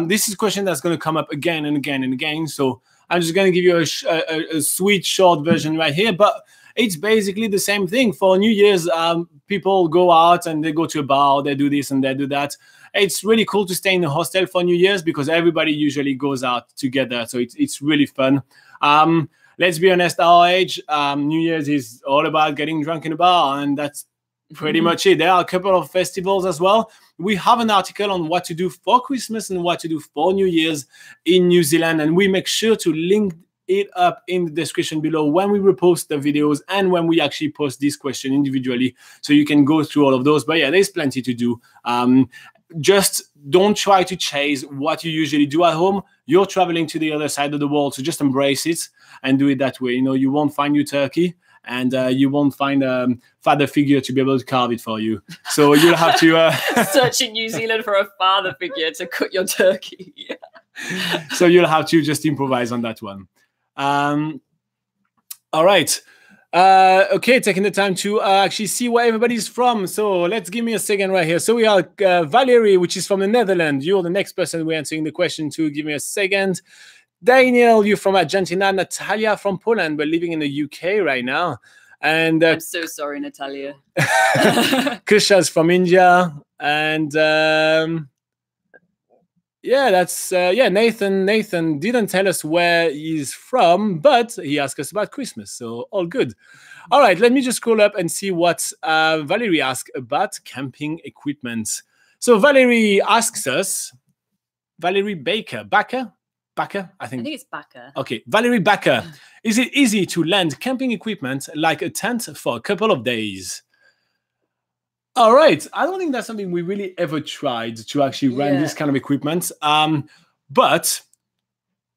This is a question that's going to come up again and again and again. So I'm just going to give you a sweet short version right here. But it's basically the same thing. For New Year's, people go out and they go to a bar, they do this and they do that. It's really cool to stay in a hostel for New Year's because everybody usually goes out together. So it's really fun. Let's be honest, our age, New Year's is all about getting drunk in a bar, and that's pretty much it. There are a couple of festivals as well. We have an article on what to do for Christmas and what to do for New Year's in New Zealand, and we make sure to link it up in the description below when we repost the videos and when we actually post this question individually, so you can go through all of those. But yeah, there's plenty to do. Just don't try to chase what you usually do at home. You're traveling to the other side of the world, so just embrace it and do it that way. You won't find your turkey, and you won't find a father figure to be able to carve it for you. So you'll have to
search in New Zealand for a father figure to cut your turkey.
So you'll have to just improvise on that one. All right. Okay, taking the time to actually see where everybody's from. So let's give me a second right here. So we are Valerie, which is from the Netherlands. You're the next person we're answering the question to. Give me a second. Daniel, you're from Argentina. Natalia from Poland, but living in the UK right now. And
I'm so sorry, Natalia.
Kusha's from India. And Yeah, that's yeah. Nathan didn't tell us where he's from, but he asked us about Christmas, so all good. All right, let me just scroll up and see what Valerie asked about camping equipment. So Valerie asks us, Valerie Backer,
I think it's Backer.
Okay, Valerie Backer, is it easy to lend camping equipment like a tent for a couple of days? All right, I don't think that's something we really ever tried to actually rent this kind of equipment. But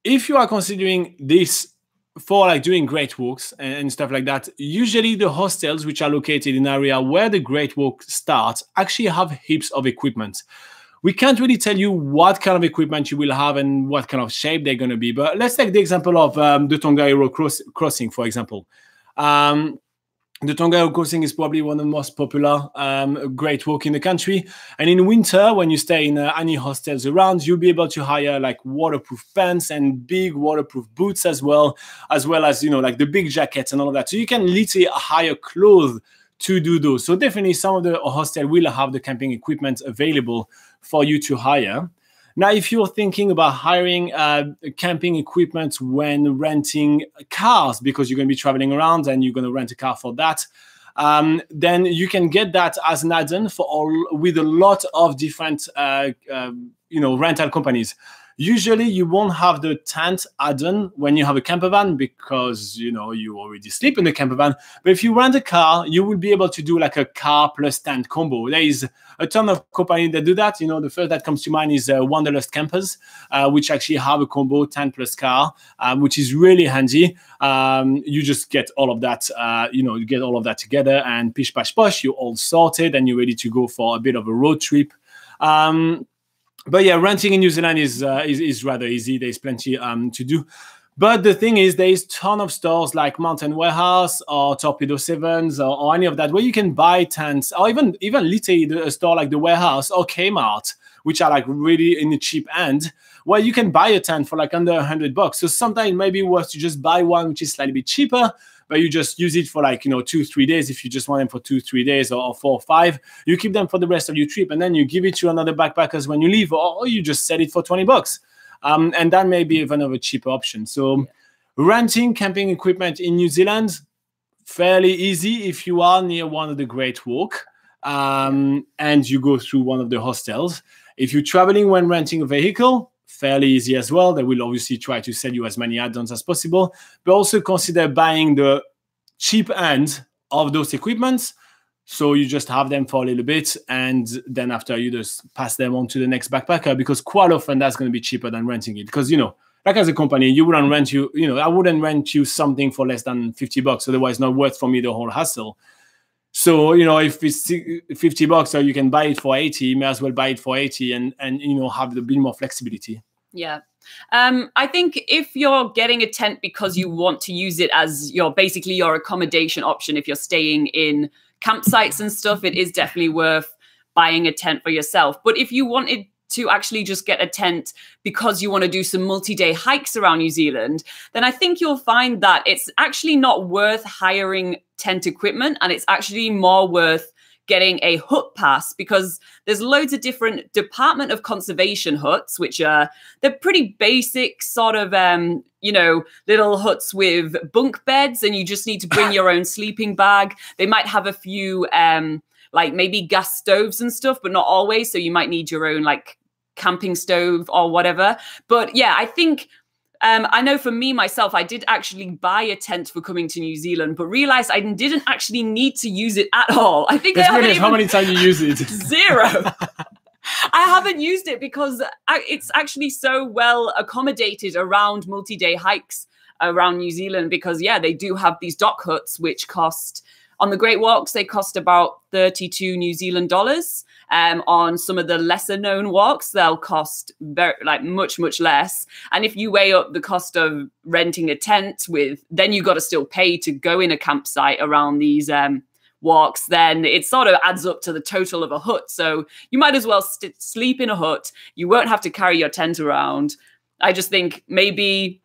if you are considering this for like doing great walks and stuff like that, usually the hostels which are located in area where the great walk starts actually have heaps of equipment. We can't really tell you what kind of equipment you will have and what kind of shape they're going to be. But let's take the example of the Tongariro crossing, for example. The Tongariro crossing is probably one of the most popular great walk in the country. And in winter, when you stay in any hostels around, you'll be able to hire like waterproof pants and big waterproof boots as well as, you know, like the big jackets and all of that. So you can literally hire clothes to do those. So definitely some of the hostel will have the camping equipment available for you to hire. Now, if you're thinking about hiring camping equipment when renting cars, because you're going to be traveling around and you're going to rent a car for that, then you can get that as an add-on with a lot of different you know, rental companies. Usually you won't have the tent add-on when you have a camper van because, you know, you already sleep in the camper van. But if you rent a car, you will be able to do like a car plus tent combo. There is a ton of companies that do that. You know, the first that comes to mind is Wanderlust Campers, which actually have a combo tent plus car, which is really handy. You just get all of that, you know, you get all of that together and pish pash posh, you're all sorted and you're ready to go for a bit of a road trip. But yeah, renting in New Zealand is rather easy. There's plenty to do. But the thing is, there is a ton of stores like Mountain Warehouse or Torpedo Sevens or any of that where you can buy tents, or even literally a store like the Warehouse or Kmart, which are like really in the cheap end, where you can buy a tent for like under $100. So sometimes it may be worth to just buy one which is slightly bit cheaper, but you just use it for like, you know, 2-3 days. If you just want them for 2-3 days or 4 or 5, you keep them for the rest of your trip, and then you give it to another backpackers when you leave, or you just sell it for $20. And that may be even of a cheaper option. So renting camping equipment in New Zealand, fairly easy if you are near one of the Great Walk and you go through one of the hostels. If you're traveling when renting a vehicle, fairly easy as well. They will obviously try to sell you as many add-ons as possible, but also consider buying the cheap end of those equipments. So you just have them for a little bit, and then after you just pass them on to the next backpacker, because quite often that's going to be cheaper than renting it. Because, you know, like as a company, you wouldn't rent you know, I wouldn't rent you something for less than $50. Otherwise, it's not worth for me the whole hassle. So, you know, if it's $50 or you can buy it for 80, you may as well buy it for 80 and you know, have a bit more flexibility.
Yeah. I think if you're getting a tent because you want to use it as basically your accommodation option, if you're staying in campsites and stuff, it is definitely worth buying a tent for yourself. But if you wanted to actually just get a tent because you want to do some multi-day hikes around New Zealand, then I think you'll find that it's actually not worth hiring tent equipment, and it's actually more worth getting a hut pass, because there's loads of different Department of Conservation huts, which are, they're pretty basic sort of, you know, little huts with bunk beds, and you just need to bring your own sleeping bag. They might have a few, like maybe gas stoves and stuff, but not always. So you might need your own like camping stove or whatever. But yeah, I think, I know for me, myself, I did actually buy a tent for coming to New Zealand, but realized I didn't actually need to use it at all. I think
how many times you use it?
0. I haven't used it because it's actually so well accommodated around multi-day hikes around New Zealand, because, yeah, they do have these dock huts, which cost, on the Great Walks, they cost about 32 New Zealand dollars. On some of the lesser known walks, they'll cost much, much less. And if you weigh up the cost of renting a tent then you got to still pay to go in a campsite around these walks, then it sort of adds up to the total of a hut. So you might as well sleep in a hut. You won't have to carry your tent around. I just think maybe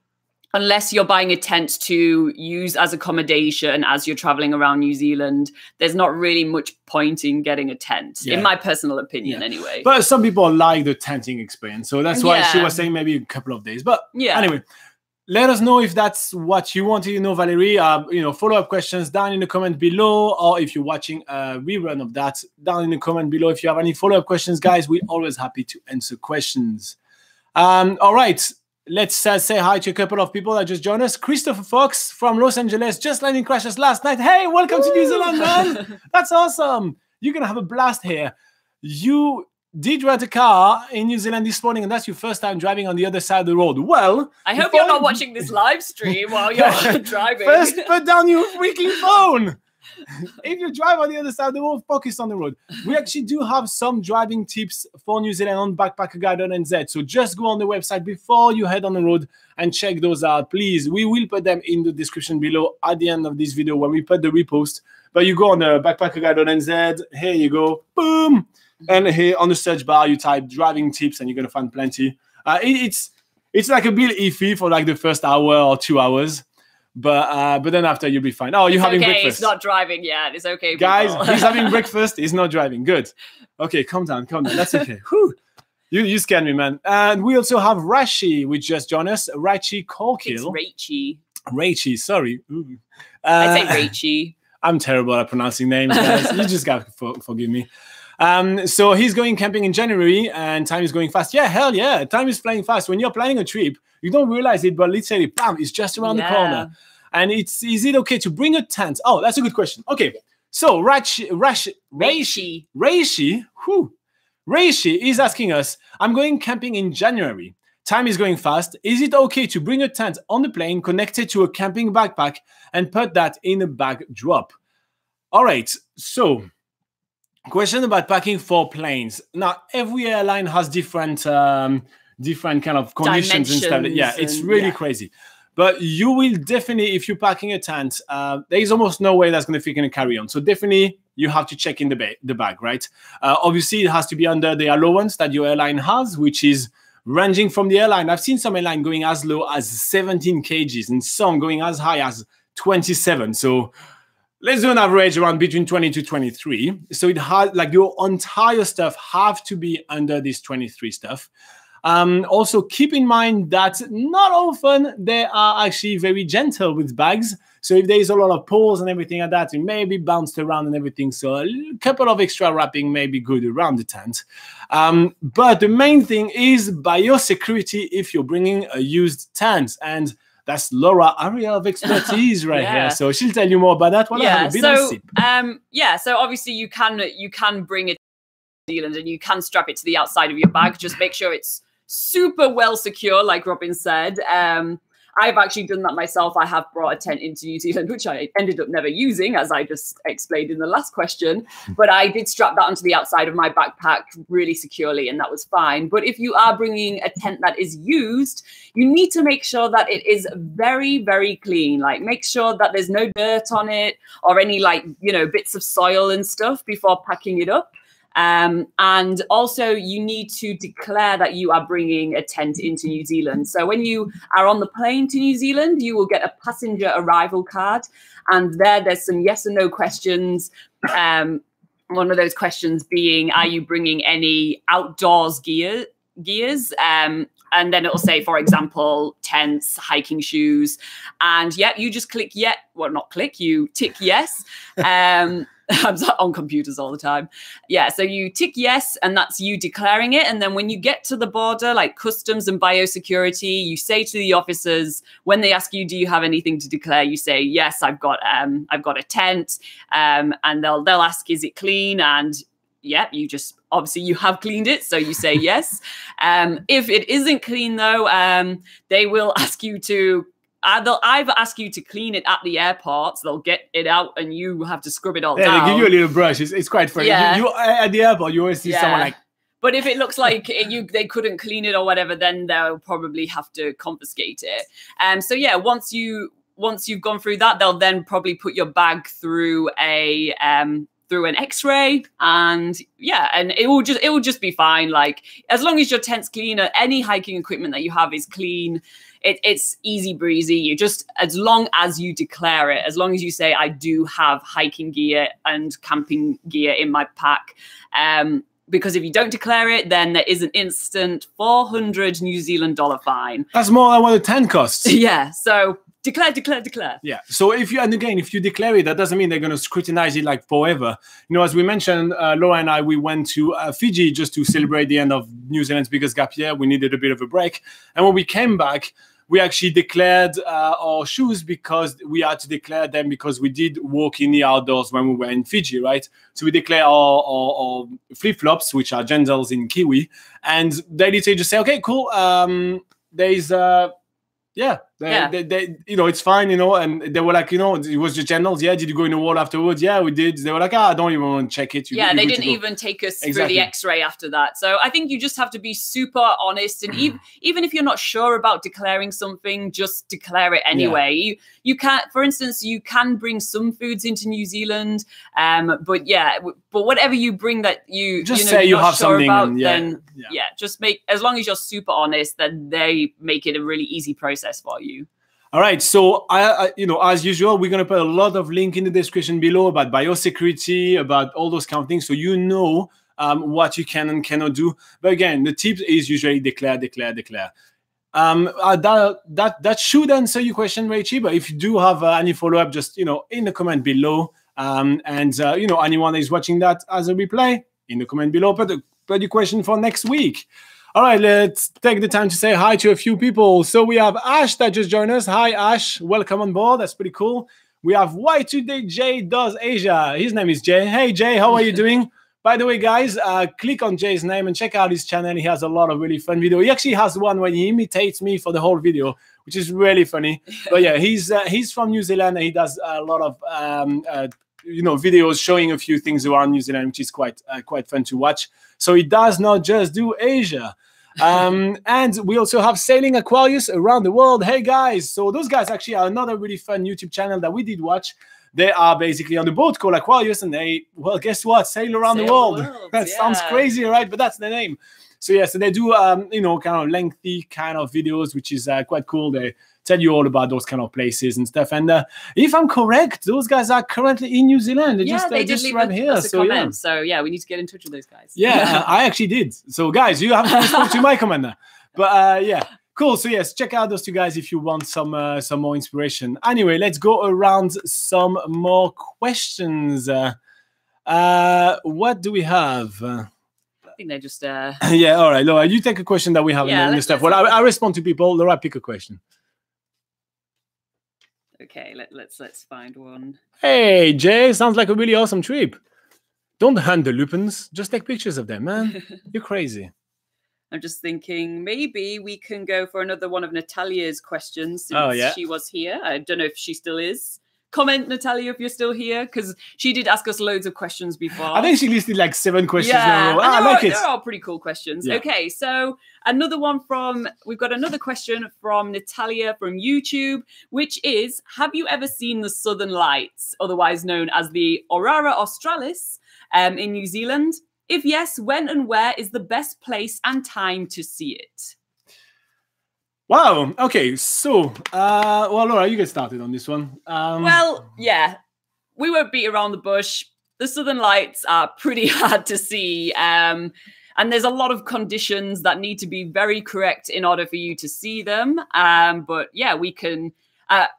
unless you're buying a tent to use as accommodation as you're traveling around New Zealand, there's not really much point in getting a tent, in my personal opinion, anyway.
But some people like the tenting experience, so that's why she was saying maybe a couple of days. But anyway, let us know if that's what you wanted to know, Valerie. You know, follow-up questions down in the comment below, or if you're watching a rerun of that, down in the comment below. If you have any follow-up questions, guys, we're always happy to answer questions. All right. Let's say hi to a couple of people that just joined us. Christopher Fox from Los Angeles, just landing crashes last night. Hey, welcome to New Zealand, man. That's awesome. You're going to have a blast here. You did rent a car in New Zealand this morning, and that's your first time driving on the other side of the road. Well,
I hope you're not watching this live stream while you're driving.
First, put down your freaking phone. If you drive on the other side of the road, focus on the road. We actually do have some driving tips for New Zealand on BackpackerGuide.NZ. So just go on the website before you head on the road and check those out, please. We will put them in the description below at the end of this video when we put the repost. But you go on the BackpackerGuide.NZ. Here you go. Boom. And here on the search bar, you type driving tips and you're going to find plenty. It's like a bit iffy for like the first hour or 2 hours. But then after you'll be fine. Oh, you're having breakfast.
It's not driving yet. It's okay,
guys. He's having breakfast. He's not driving. Good. Okay, calm down. That's okay. Whew. You scared me, man. And we also have Rashi, which just joined us. Rachi Corkill.
It's
Rachi. Sorry.
I say Rachi.
I'm terrible at pronouncing names, guys. You just gotta forgive me. So he's going camping in January, and time is going fast. Yeah, hell yeah. Time is flying fast. When you're planning a trip, you don't realize it, but literally, bam, it's just around the corner. And is it okay to bring a tent? Oh, that's a good question. Okay, so Reishi is asking us, I'm going camping in January. Time is going fast. Is it okay to bring a tent on the plane connected to a camping backpack and put that in a bag drop? All right, so question about packing for planes. Now, every airline has different kind of conditions and stuff. Yeah, it's really crazy. But you will definitely, if you're packing a tent, there is almost no way that's going to fit in a carry-on. So definitely you have to check in the bag, right? Obviously, it has to be under the allowance that your airline has, which is ranging from the airline. I've seen some airline going as low as 17 kgs and some going as high as 27. So let's do an average around between 20 to 23. So it has like your entire stuff have to be under this 23 stuff. Also keep in mind that not often they are actually very gentle with bags. So if there is a lot of pulls and everything like that, it may be bounced around and everything. So a couple of extra wrapping may be good around the tent. But the main thing is biosecurity if you're bringing a used tent. And that's Laura's area of expertise right here. So she'll tell you more about that while I have a bit of a sip.
So obviously you can bring it to New Zealand and you can strap it to the outside of your bag. Just make sure it's super well secure, like Robin said. I've actually done that myself. I have brought a tent into New Zealand, which I ended up never using, as I just explained in the last question. But I did strap that onto the outside of my backpack really securely, and that was fine. But if you are bringing a tent that is used, you need to make sure that it is very, very clean. Like, make sure that there's no dirt on it or any, like, you know, bits of soil and stuff before packing it up. And also you need to declare that you are bringing a tent into New Zealand. So when you are on the plane to New Zealand, you will get a passenger arrival card, and there's some yes or no questions. One of those questions being, are you bringing any outdoors gears? And then it'll say, for example, tents, hiking shoes. And you just click yes. Well, not click, you tick yes. I'm on computers all the time. Yeah, so you tick yes, and that's you declaring it. And then when you get to the border, like customs and biosecurity, you say to the officers, when they ask you, do you have anything to declare? You say, yes, I've got a tent. And they'll ask, is it clean? And you just, obviously you have cleaned it, so you say yes. If it isn't clean though, they will ask you to, they'll either ask you to clean it at the airport, so they'll get it out and you have to scrub it all down.
They give you a little brush. It's quite funny. You at the airport, you always see someone like.
But if it looks like they couldn't clean it or whatever, then they'll probably have to confiscate it. So once you've gone through that, they'll then probably put your bag through a through an X-ray, and yeah, and it will just be fine. Like, as long as your tent's clean, or any hiking equipment that you have is clean, it's easy breezy. You just, as long as you declare it, as long as you say, I do have hiking gear and camping gear in my pack. Because if you don't declare it, then there is an instant 400 New Zealand dollar fine.
That's more than what a tent costs.
Yeah, so declare, declare, declare.
Yeah, so if you, and again, if you declare it, that doesn't mean they're going to scrutinize it like forever. You know, as we mentioned, Laura and I, we went to Fiji just to celebrate the end of New Zealand's biggest gap year. We needed a bit of a break. And when we came back, we actually declared our shoes because we had to declare them because we did walk in the outdoors when we were in Fiji, right? So we declare our flip-flops, which are gendals in Kiwi, and they literally just say, okay, cool, there's... They, you know, it's fine, you know, and they were like, you know, it was just generals. Yeah, did you go in the wall afterwards? Yeah, we did. They were like, I don't even want to check it.
Yeah, they didn't even take us through the X-ray after that. So I think you just have to be super honest, and even if you're not sure about declaring something, just declare it anyway. Yeah. You can't, for instance, you can bring some foods into New Zealand, but whatever you bring that you
just say you have something
about, then just make, as long as you're super honest, then they make it a really easy process for you.
All right, so I you know, as usual, we're gonna put a lot of link in the description below about biosecurity, about all those kind of things, so you know what you can and cannot do. But again, the tip is usually declare, declare, declare. That should answer your question, Rachie. But if you do have any follow-up, just, you know, in the comment below. You know, anyone that is watching that as a replay, in the comment below, put your question for next week. All right, let's take the time to say hi to a few people. So we have Ash that just joined us. Hi, Ash. Welcome on board. That's pretty cool. We have Y2J Does Asia. His name is Jay. Hey, Jay, how are you doing? By the way, guys, click on Jay's name and check out his channel. He has a lot of really fun videos. He actually has one where he imitates me for the whole video, which is really funny. But yeah, he's from New Zealand, and he does a lot of you know, videos showing a few things around New Zealand, which is quite fun to watch. So he does not just do Asia. And we also have Sailing Aquarius Around the World. Hey guys, so those guys actually are another really fun YouTube channel that we did watch. They are basically on the boat called Aquarius, and they, well, guess what, sail around the world. That sounds crazy, right? But that's the name. So yeah, so they do you know, kind of lengthy kind of videos, which is quite cool. They tell you all about those kind of places and stuff. And if I'm correct, those guys are currently in New Zealand. They just leave right here.
So comment. So yeah, we need to get in touch with those guys.
Yeah, I actually did. So guys, you have to respond to my comment. But yeah, cool. So yes, check out those two guys if you want some more inspiration. Anyway, let's go around some more questions. What do we have?
I think they're just
yeah, all right, Laura, you take a question that we have in the stuff. Well, I respond to people. Laura, pick a question.
Okay, let's find one.
Hey, Jay, sounds like a really awesome trip. Don't hunt the lupins. Just take pictures of them, man. You're crazy.
I'm just thinking maybe we can go for another one of Natalia's questions since she was here. I don't know if she still is. Comment, Natalia, if you're still here, because she did ask us loads of questions before. I
think she listed like 7 questions in a row.
I
like it.
They're all pretty cool questions. Yeah. Okay, so we've got another question from Natalia from YouTube, which is, have you ever seen the Southern Lights, otherwise known as the Aurora Australis, in New Zealand? If yes, when and where is the best place and time to see it?
Wow. Okay. So, well, Laura, you get started on this one.
Well, yeah, we won't beat around the bush. The Southern Lights are pretty hard to see. And there's a lot of conditions that need to be very correct in order for you to see them. But yeah, we can.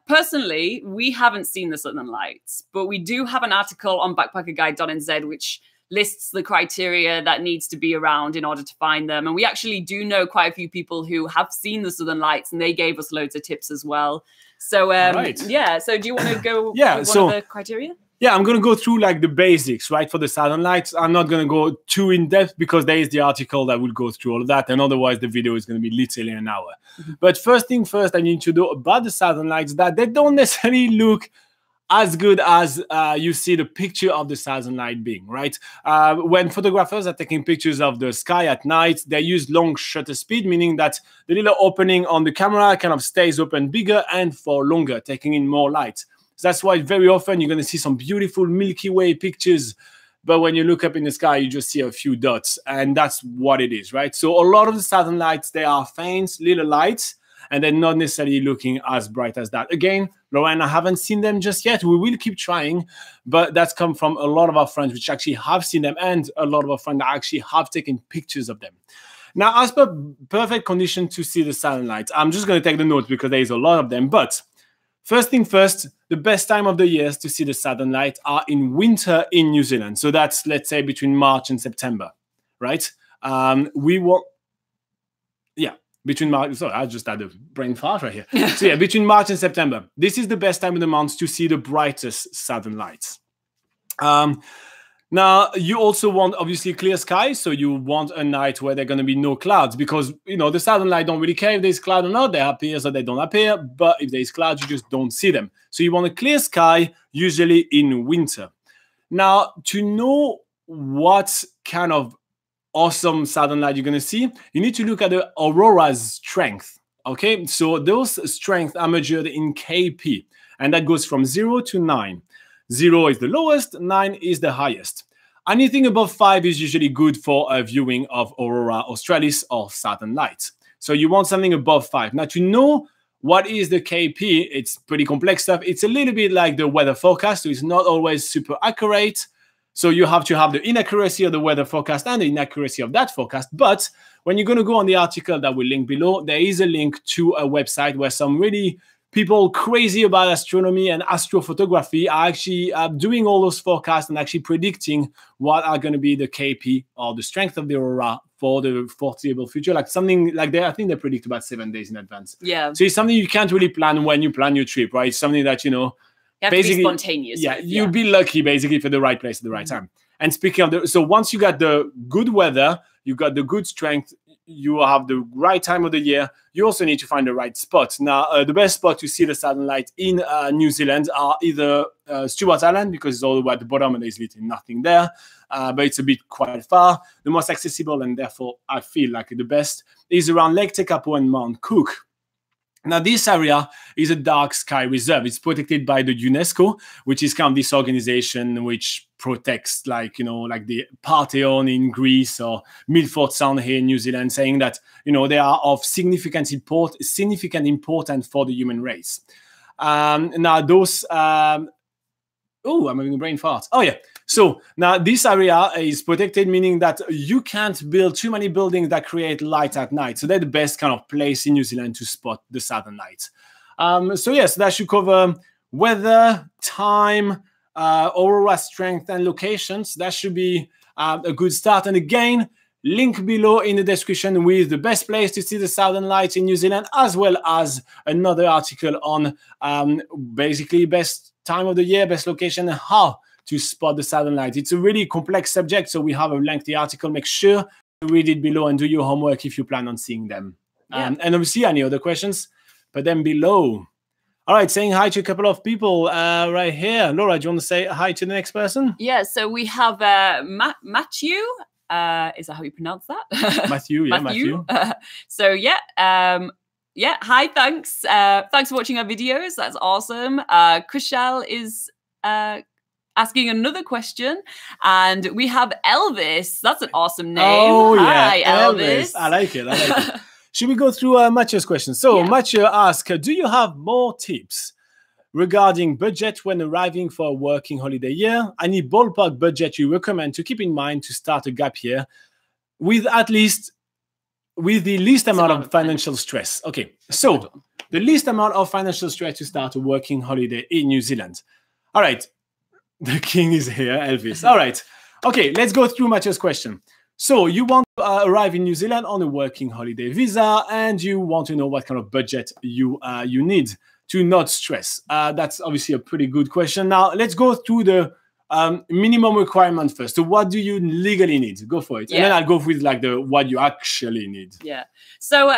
Personally, we haven't seen the Southern Lights, but we do have an article on BackpackerGuide.NZ, which lists the criteria that needs to be around in order to find them. And we actually do know quite a few people who have seen the Southern Lights, and they gave us loads of tips as well. So, yeah. So do you want to go with one of the criteria?
Yeah, I'm going to go through like the basics, right, for the Southern Lights. I'm not going to go too in depth because there is the article that will go through all of that. And otherwise, the video is going to be literally an hour. But first thing first, I need to know about the Southern Lights that they don't necessarily look as good as you see the picture of the Southern Light being, right? When photographers are taking pictures of the sky at night, they use long shutter speed, meaning that the little opening on the camera kind of stays open bigger and for longer, taking in more light. So that's why very often you're going to see some beautiful Milky Way pictures But when you look up in the sky, you just see a few dots, and that's what it is, right? So a lot of the southern lights, they are faint little lights, and they're not necessarily looking as bright as that. Again, Lauren, I haven't seen them just yet. We will keep trying, but that's come from a lot of our friends which actually have seen them, and a lot of our friends that actually have taken pictures of them. Now, as per perfect condition to see the southern lights, I'm just going to take the notes because there is a lot of them. But first thing first, the best time of the years to see the southern lights are in winter in New Zealand. So that's, let's say, between March and September, right? Between March, sorry, I just had a brain fart right here. So yeah, between March and September, this is the best time of the month to see the brightest southern lights. Now, you also want, obviously, clear skies. So you want a night where there are going to be no clouds because, you know, the southern light don't really care if there's cloud or not. They appear or they don't appear. But if there's clouds, you just don't see them. So you want a clear sky, usually in winter. Now, to know what kind of awesome southern light you're going to see, you need to look at the aurora's strength. Okay, so those strengths are measured in kp, and that goes from 0 to 9. 0 is the lowest, 9 is the highest. Anything above 5 is usually good for a viewing of aurora australis or southern lights. So you want something above 5. Now, to know what is the kp, it's pretty complex stuff. It's a little bit like the weather forecast, so it's not always super accurate. So you have to have the inaccuracy of the weather forecast and the inaccuracy of that forecast. But when you're going to go on the article that we'll link below, there is a link to a website where some really people crazy about astronomy and astrophotography are actually doing all those forecasts and actually predicting what are going to be the KP or the strength of the aurora for the foreseeable future. Like something like that, I think they predict about 7 days in advance.
Yeah.
So it's something you can't really plan when you plan your trip, right? It's something that, you know,
you have basically, to be spontaneous.
Yeah, you'd be lucky basically for the right place at the right time. And speaking of so once you got the good weather, you got the good strength, you have the right time of the year, you also need to find the right spot. Now, the best spot to see the southern light in New Zealand are either Stewart Island, because it's all the way at the bottom and there's literally nothing there, but it's a bit quite far. The most accessible, and therefore I feel like the best, is around Lake Tekapo and Mount Cook. Now, this area is a dark sky reserve. It's protected by the UNESCO, which is kind of this organization which protects, like, you know, like the Parthenon in Greece or Milford Sound here in New Zealand, saying that, you know, they are of significant importance for the human race. Now, those... oh, I'm having a brain fart. Oh, yeah. So now this area is protected, meaning that you can't build too many buildings that create light at night. So they're the best kind of place in New Zealand to spot the southern lights. So yes, that should cover weather, time, aurora strength, and locations. That should be a good start. And again, link below in the description with the best place to see the southern lights in New Zealand, as well as another article on basically best time of the year, best location, and how to spot the southern lights. It's a really complex subject, so we have a lengthy article. Make sure to read it below and do your homework if you plan on seeing them. Yeah. And obviously, any other questions, put them below. All right, saying hi to a couple of people right here. Laura, do you want to say hi to the next person?
Yeah, so we have Matthew. Is that how you pronounce that?
Matthew, yeah, Matthew.
So yeah, yeah, hi, thanks. Thanks for watching our videos. That's awesome. Kushal is asking another question. And we have Elvis. That's an awesome name.
Oh,
hi,
yeah,
Elvis.
I like it. I like it. Should we go through Matthew's question? So yeah. Matthew asks, do you have more tips regarding budget when arriving for a working holiday year? Any ballpark budget you recommend to keep in mind to start a gap year with the least amount of financial stress? Okay, so the least amount of financial stress to start a working holiday in New Zealand. All right, the king is here, Elvis. All right, okay, let's go through Matthew's question. So you want to arrive in New Zealand on a working holiday visa, and you want to know what kind of budget you need to not stress. That's obviously a pretty good question. Now, let's go through the minimum requirement first. So what do you legally need? Go for it. Yeah. And then I'll go with like what you actually need.
Yeah. So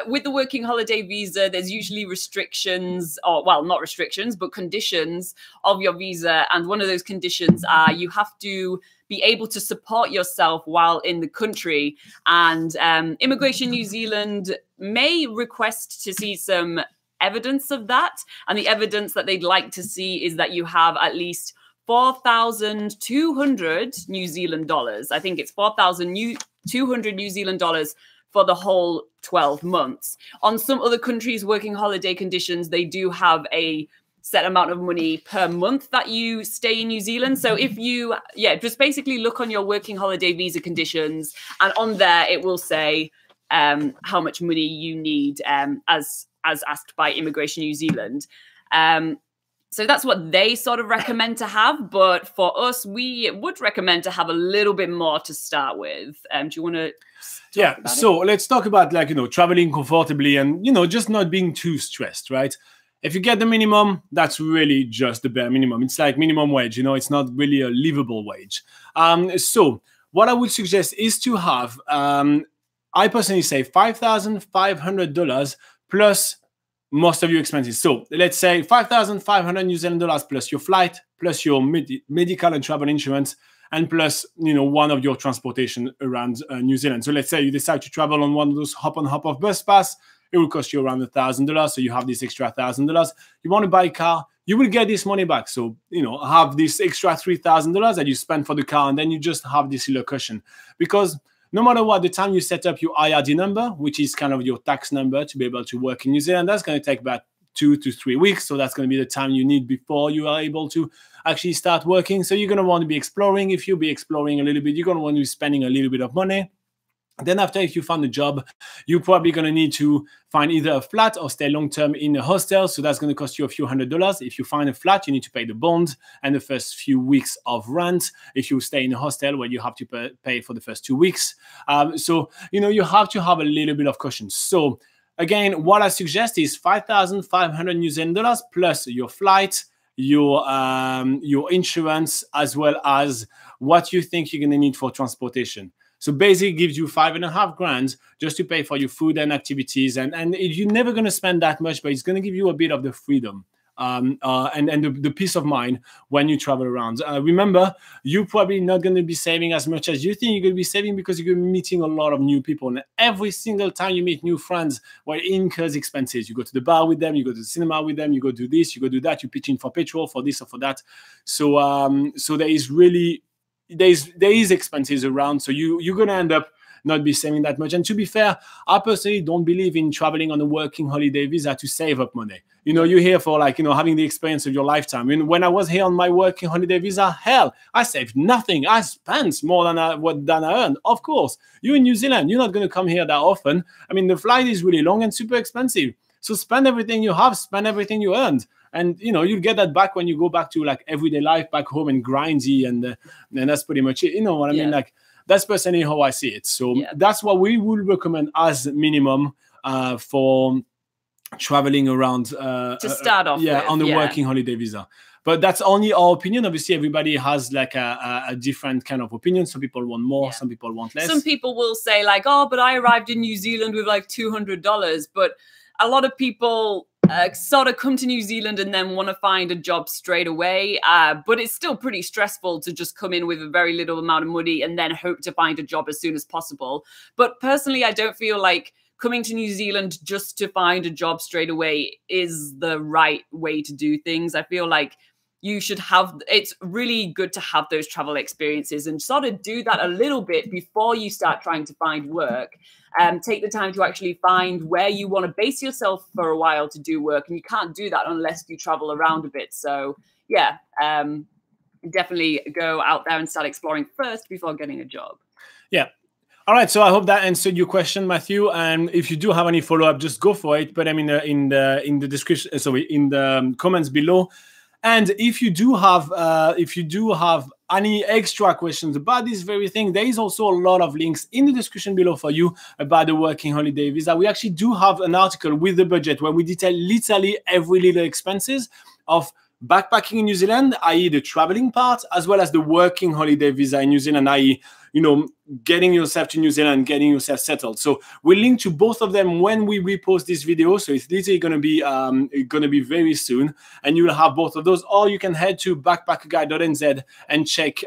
with the working holiday visa, there's usually restrictions, or well, not restrictions, but conditions of your visa. And one of those conditions are you have to be able to support yourself while in the country. And Immigration New Zealand may request to see some evidence of that. And the evidence that they'd like to see is that you have at least 4,200 New Zealand dollars. I think it's 4,200 New Zealand dollars for the whole 12 months. On some other countries' working holiday conditions, they do have a set amount of money per month that you stay in New Zealand. So if you, just basically look on your working holiday visa conditions, and on there it will say how much money you need as asked by Immigration New Zealand. So that's what they sort of recommend to have. But for us, we would recommend to have a little bit more to start with. Do you want to?
Yeah. So let's talk about, like, traveling comfortably and, just not being too stressed, right? If you get the minimum, that's really just the bare minimum. It's like minimum wage, it's not really a livable wage. So what I would suggest is to have, I personally say $5,500 plus most of your expenses. So let's say 5,500 New Zealand dollars plus your flight, plus your medical and travel insurance, and plus, one of your transportation around New Zealand. So let's say you decide to travel on one of those hop on hop off bus pass, it will cost you around $1,000. So you have this extra $1,000. You want to buy a car, you will get this money back. So, have this extra $3,000 that you spend for the car, and then you just have this little cushion. Because no matter what, the time you set up your IRD number, which is kind of your tax number to be able to work in New Zealand, that's going to take about 2 to 3 weeks. So that's going to be the time you need before you are able to actually start working. So you're going to want to be exploring. If you'll be exploring a little bit, you're going to want to be spending a little bit of money. Then after, if you found a job, you're probably going to need to find either a flat or stay long-term in a hostel. So that's going to cost you a few $100s. If you find a flat, you need to pay the bond and the first few weeks of rent. If you stay in a hostel, where you have to pay for the first 2 weeks. So, you have to have a little bit of caution. So again, what I suggest is 5,500 New Zealand dollars plus your flight, your insurance, as well as what you think you're going to need for transportation. So basically it gives you $5,500 just to pay for your food and activities. And you're never going to spend that much, but it's going to give you a bit of the freedom and the peace of mind when you travel around. Remember, you're probably not going to be saving as much as you think you're going to be saving, because you're going to be meeting a lot of new people. And every single time you meet new friends, well, it incurs expenses. You go to the bar with them, you go to the cinema with them, you go do this, you go do that, you pitch in for petrol, for this or for that. So so there is really... there is expenses around, so you're going to end up not be saving that much. And to be fair, I personally don't believe in traveling on a working holiday visa to save up money. You're here for, like, having the experience of your lifetime. When I was here on my working holiday visa, hell, I saved nothing. I spent more than I earned. Of course, you're in New Zealand. You're not going to come here that often. I mean, the flight is really long and super expensive. So spend everything you have, spend everything you earned. And, you'll get that back when you go back to, like, everyday life back home and grindy. And that's pretty much it. You know what I mean? Like, that's personally how I see it. So that's what we would recommend as minimum for traveling around. To
start off with,
on the working holiday visa. But that's only our opinion. Obviously, everybody has, like, a different kind of opinion. Some people want more, some people want less.
Some people will say, like, oh, but I arrived in New Zealand with like $200. But a lot of people sort of come to New Zealand and then want to find a job straight away. But it's still pretty stressful to just come in with a very little amount of money and then hope to find a job as soon as possible. But personally, I don't feel like coming to New Zealand just to find a job straight away is the right way to do things. I feel like you should have, it's really good to have those travel experiences and sort of do that a little bit before you start trying to find work. Take the time to actually find where you want to base yourself for a while to do work. And you can't do that unless you travel around a bit. So yeah, definitely go out there and start exploring first before getting a job.
Yeah. All right, so I hope that answered your question, Matthew. And if you do have any follow-up, just go for it. But I mean, in the description, sorry, in the comments below. And if you do have any extra questions about this very thing, there is also a lot of links in the description below for you about the working holiday visa. We actually do have an article with the budget where we detail literally every little expenses of backpacking in New Zealand, i.e. the traveling part, as well as the working holiday visa in New Zealand, i.e. getting yourself to New Zealand, getting yourself settled. So we'll link to both of them when we repost this video. So it's literally going to be very soon, and you will have both of those. Or you can head to BackpackerGuide.NZ and check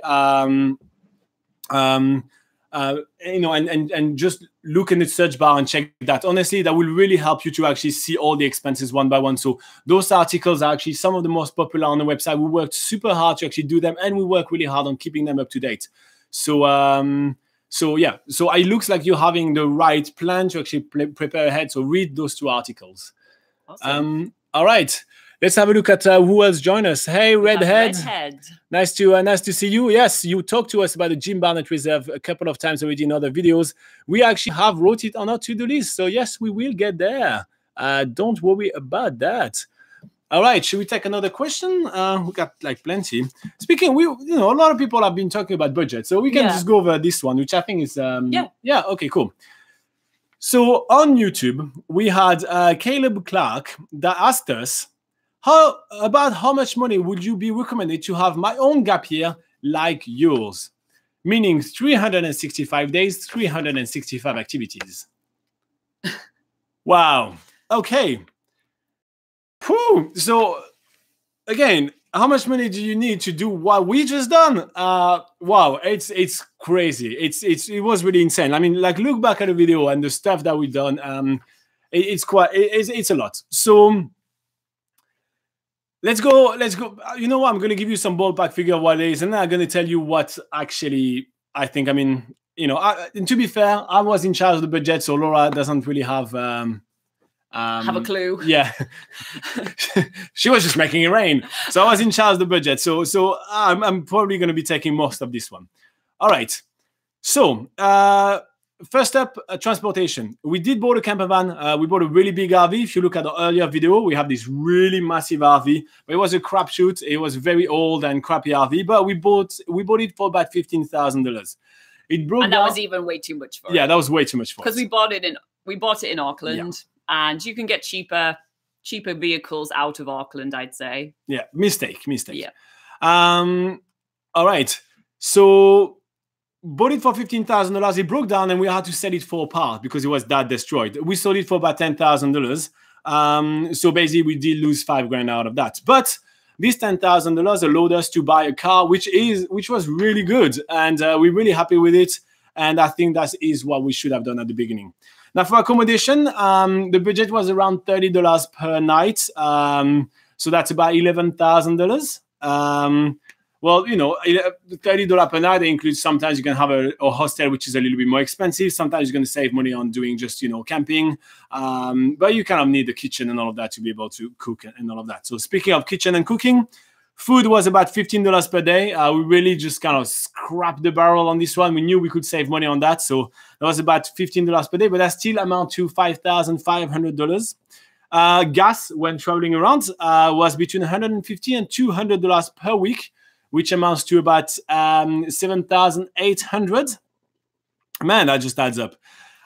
you know, and just look in the search bar and check that. Honestly, that will really help you to actually see all the expenses one by one. So those articles are actually some of the most popular on the website. We worked super hard to actually do them, and we work really hard on keeping them up to date. So yeah, so it looks like you're having the right plan to actually prepare ahead. So read those 2 articles.
Awesome.
All right. Let's have a look at who else joined us. Hey, Redhead. Nice to see you. Yes, you talked to us about the Jim Barnett Reserve a couple of times already in other videos. We actually have wrote it on our to-do list. So yes, we will get there. Don't worry about that. All right, should we take another question? We got like plenty. Speaking, a lot of people have been talking about budget, so we can just go over this one, which I think is yeah. Okay, cool. So on YouTube, we had Caleb Clark that asked us, how much money would you be recommended to have my own gap year like yours? Meaning 365 days, 365 activities. Wow. Okay. Whew. So again, how much money do you need to do what we just done? Wow, it's crazy. It was really insane. I mean, like, look back at the video and the stuff that we've done. It's a lot. So let's go. You know what? I'm going to give you some ballpark figure of what it is, and then I'm going to tell you what actually I think. I mean, you know, and to be fair, I was in charge of the budget, so Laura doesn't really have
a clue.
Yeah. She was just making it rain. So I was in charge of the budget. So I'm probably going to be taking most of this one. All right. So first up, transportation. We did bought a camper van. We bought a really big RV. If you look at the earlier video, we have this really massive RV. But it was a crapshoot. It was very old and crappy RV. But we bought it for about $15,000. It broke down.
And that was even way too much for it.
Yeah, that was way too much for it.
Because we bought it in Auckland. Yeah. And you can get cheaper vehicles out of Auckland, I'd say.
Yeah, mistake.
Yeah.
All right. So bought it for $15,000. It broke down, and we had to sell it for part because it was that destroyed. We sold it for about $10,000. So basically, we did lose $5,000 out of that. But this $10,000 allowed us to buy a car, which was really good, and we're really happy with it. And I think that is what we should have done at the beginning. Now, for accommodation, the budget was around $30 per night. So that's about $11,000. Well, you know, $30 per night includes sometimes you can have a hostel, which is a little bit more expensive. Sometimes you're going to save money on doing just, you know, camping. But you kind of need the kitchen and all of that to be able to cook and all of that. So speaking of kitchen and cooking, food was about $15 per day. We really just kind of scrapped the barrel on this one. We knew we could save money on that. So that was about $15 per day, but that still amount to $5,500. Gas, when traveling around, was between $150 and $200 per week, which amounts to about $7,800. Man, that just adds up.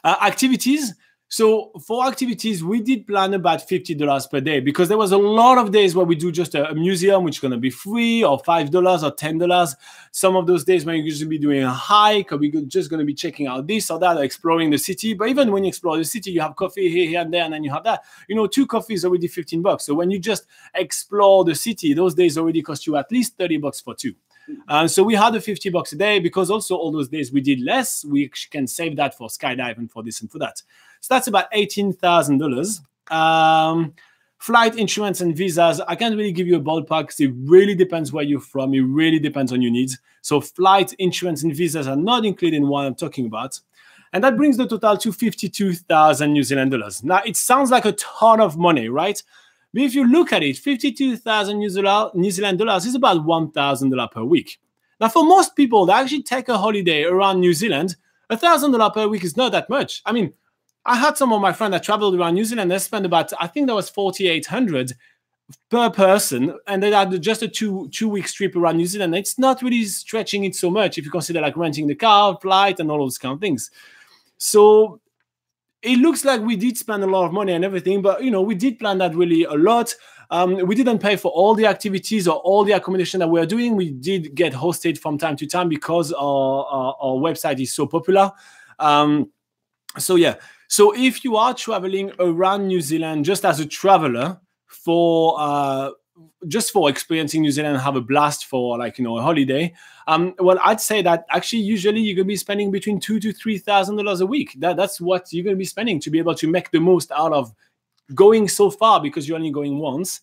Activities. So for activities, we did plan about $50 per day because there was a lot of days where we do just a museum, which is going to be free, or $5 or $10. Some of those days when you're usually be doing a hike, or we're just going to be checking out this or that, or exploring the city. But even when you explore the city, you have coffee here and there, and then you have that. You know, 2 coffees already $15. So when you just explore the city, those days already cost you at least $30 for 2. So we had the $50 a day because also all those days we did less. We can save that for skydive and for this and for that. So that's about $18,000. Flight insurance and visas, I can't really give you a ballpark because it really depends where you're from. It really depends on your needs. So flight insurance and visas are not included in what I'm talking about. And that brings the total to 52,000 New Zealand dollars. Now, it sounds like a ton of money, right? But if you look at it, 52,000 New Zealand dollars is about $1,000 per week. Now, for most people that actually take a holiday around New Zealand, $1,000 per week is not that much. I mean, I had some of my friends that traveled around New Zealand. They spent about, I think that was $4,800 per person, and they had just a two-week trip around New Zealand. It's not really stretching it so much if you consider like renting the car, flight, and all those kind of things. So it looks like we did spend a lot of money and everything, but you know, we did plan that really a lot. We didn't pay for all the activities or all the accommodation that we are doing. We did get hosted from time to time because our website is so popular. So yeah. So if you are traveling around New Zealand just as a traveler for just for experiencing New Zealand and have a blast for like, you know, a holiday, well, I'd say that actually usually you're gonna be spending between $2,000 to $3,000 a week. That's what you're gonna be spending to be able to make the most out of going so far, because you're only going once.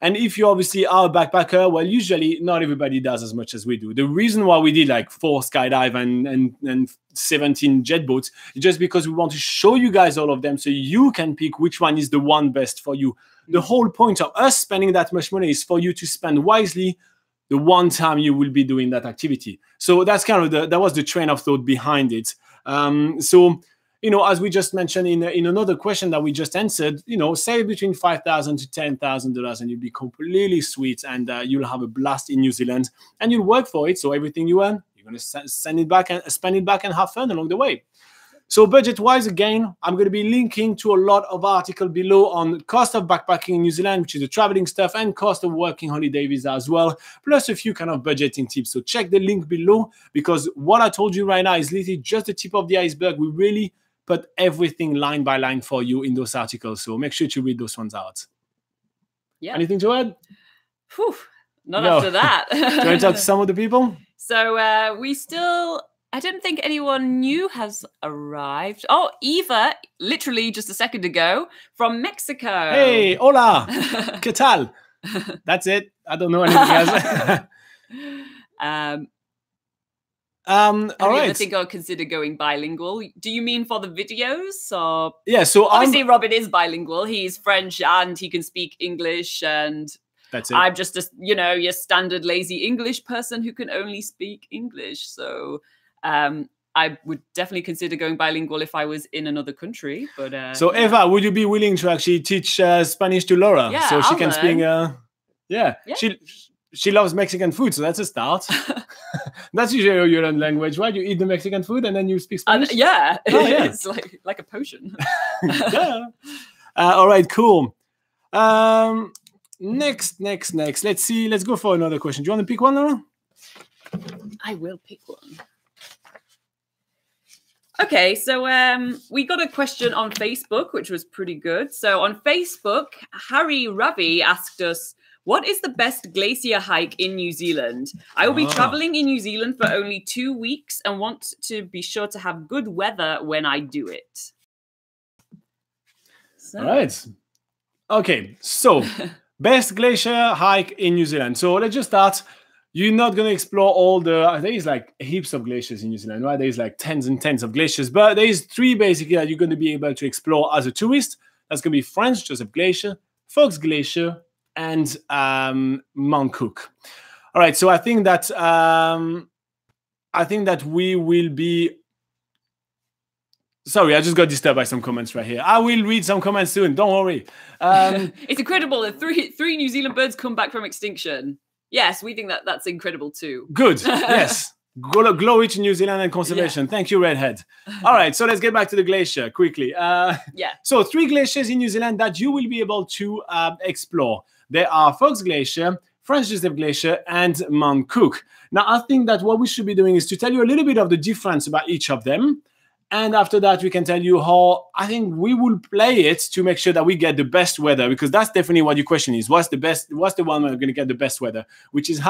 And if you obviously are a backpacker, well, usually not everybody does as much as we do. The reason why we did like 4 skydive and 17 jet boats is just because we want to show you guys all of them so you can pick which one is the one best for you. The whole point of us spending that much money is for you to spend wisely the one time you will be doing that activity. So that's kind of that was the train of thought behind it. So, you know, as we just mentioned in another question that we just answered, you know, save between $5,000 to $10,000 and you'll be completely sweet, and you'll have a blast in New Zealand and you'll work for it. So everything you earn, you're going to send it back and spend it back and have fun along the way. So budget-wise, again, I'm going to be linking to a lot of articles below on cost of backpacking in New Zealand, which is the traveling stuff, and cost of working holiday visa as well, plus a few kind of budgeting tips. So check the link below, because what I told you right now is literally just the tip of the iceberg. We really put everything line by line for you in those articles. So make sure to read those ones out.
Yeah.
Anything to add?
Whew, not after that.
Do you want to talk to some of the people?
So we still... I don't think anyone new has arrived. Oh, Eva, literally just a second ago, from Mexico.
Hey, hola, ¿qué tal? That's it. I don't know anything else. All right.
I think I'll consider going bilingual. Do you mean for the videos? Or...
Yeah, so
obviously Robin is bilingual. He's French and he can speak English, and
that's it.
I'm just a, you know, your standard lazy English person who can only speak English. So I would definitely consider going bilingual if I was in another country. But
so Eva, would you be willing to actually teach Spanish to Laura,
yeah,
so she
I'll
can
learn.
speak? Yeah, she loves Mexican food, so that's a start. That's usually how you learn language, right? You eat the Mexican food and then you speak Spanish.
Yeah,
oh, yeah.
It's like a potion.
Yeah. All right, cool. Next. Let's see. Let's go for another question. Do you want to pick one, Laura?
I will pick one. Okay, so we got a question on Facebook, which was pretty good. So on Facebook, Harry Ravi asked us, what is the best glacier hike in New Zealand? I will be traveling in New Zealand for only 2 weeks and want to be sure to have good weather when I do it. So.
All right. Okay, so best glacier hike in New Zealand. So let's just start. You're not going to explore all the... There is like heaps of glaciers in New Zealand, right? There's like tens and tens of glaciers. But there is 3 basically that you're going to be able to explore as a tourist. That's going to be Franz Josef Glacier, Fox Glacier, and Mount Cook. All right, so I think that we will be... Sorry, I just got disturbed by some comments right here. I will read some comments soon. Don't worry.
It's incredible that three New Zealand birds come back from extinction. Yes, we think that's incredible too.
Good. Yes. Glory to New Zealand and conservation. Yeah. Thank you, Redhead. All right, so let's get back to the glacier quickly. So 3 glaciers in New Zealand that you will be able to explore. There are Fox Glacier, Franz Josef Glacier, and Mount Cook. Now, I think that what we should be doing is to tell you a little bit of the difference about each of them. And after that, we can tell you how I think we will play it to make sure that we get the best weather, because that's definitely what your question is. What's the one where we're going to get the best weather, which is,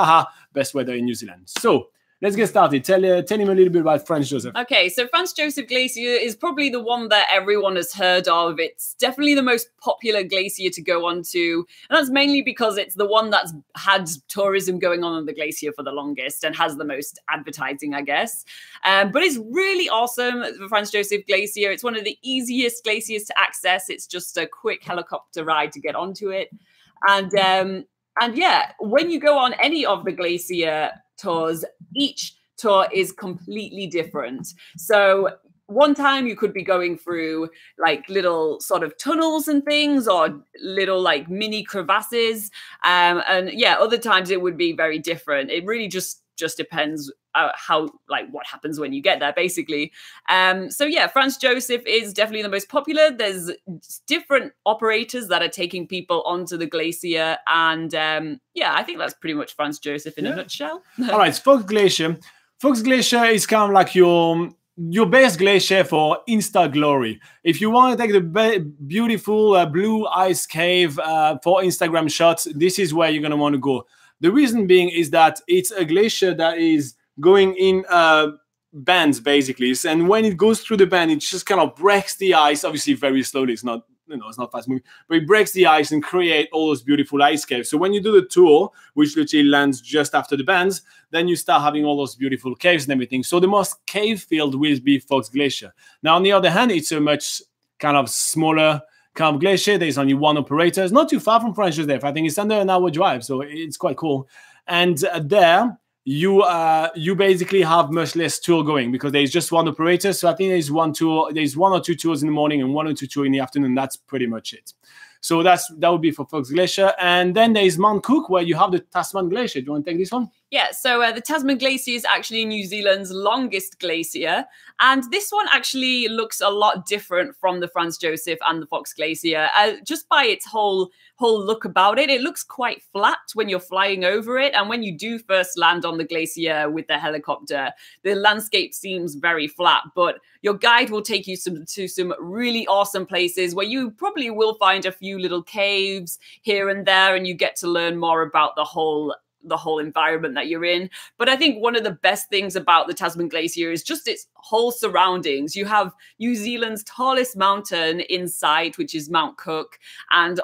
best weather in New Zealand. So let's get started. Tell him a little bit about Franz Josef.
Okay, so Franz Josef Glacier is probably the one that everyone has heard of. It's definitely the most popular glacier to go onto. And that's mainly because it's the one that's had tourism going on the glacier for the longest and has the most advertising, I guess. But it's really awesome, the Franz Josef Glacier. It's one of the easiest glaciers to access. It's just a quick helicopter ride to get onto it. And yeah, when you go on any of the glacier tours, each tour is completely different. So one time you could be going through like little sort of tunnels and things, or little like mini crevasses. And yeah, other times it would be very different. It really just depends how, like, what happens when you get there, basically. So yeah, Franz Josef is definitely the most popular. There's different operators that are taking people onto the glacier, and yeah, I think that's pretty much Franz Josef in a nutshell.
All right, Fox Glacier. Fox Glacier is kind of like your your best glacier for Insta glory. If you want to take the beautiful blue ice cave for Instagram shots, this is where you're going to want to go. The reason being is that it's a glacier that is going in bands, basically. And when it goes through the band, it just kind of breaks the ice, obviously very slowly. It's not, it's not fast moving, but it breaks the ice and create all those beautiful ice caves. So when you do the tour, which literally lands just after the bands, then you start having all those beautiful caves and everything. So the most cave filled will be Fox Glacier. Now, on the other hand, it's a much kind of smaller kind of glacier. There's only one operator. It's not too far from Franz Josef. I think it's under an hour drive, so it's quite cool. And there, you basically have much less tour going because there's just one operator. So I think there's one or two tours in the morning and one or two tours in the afternoon. That's pretty much it. So that would be for Fox Glacier. And then there's Mount Cook, where you have the Tasman Glacier. Do you want to take this one?
Yeah, so the Tasman Glacier is actually New Zealand's longest glacier. And this one actually looks a lot different from the Franz Josef and the Fox Glacier. Just by its whole look about it, it looks quite flat when you're flying over it. And when you do first land on the glacier with the helicopter, the landscape seems very flat. But your guide will take you to some really awesome places where you probably will find a few little caves here and there, and you get to learn more about the whole environment that you're in. But I think one of the best things about the Tasman Glacier is just its whole surroundings. You have New Zealand's tallest mountain in sight, which is Mount Cook, and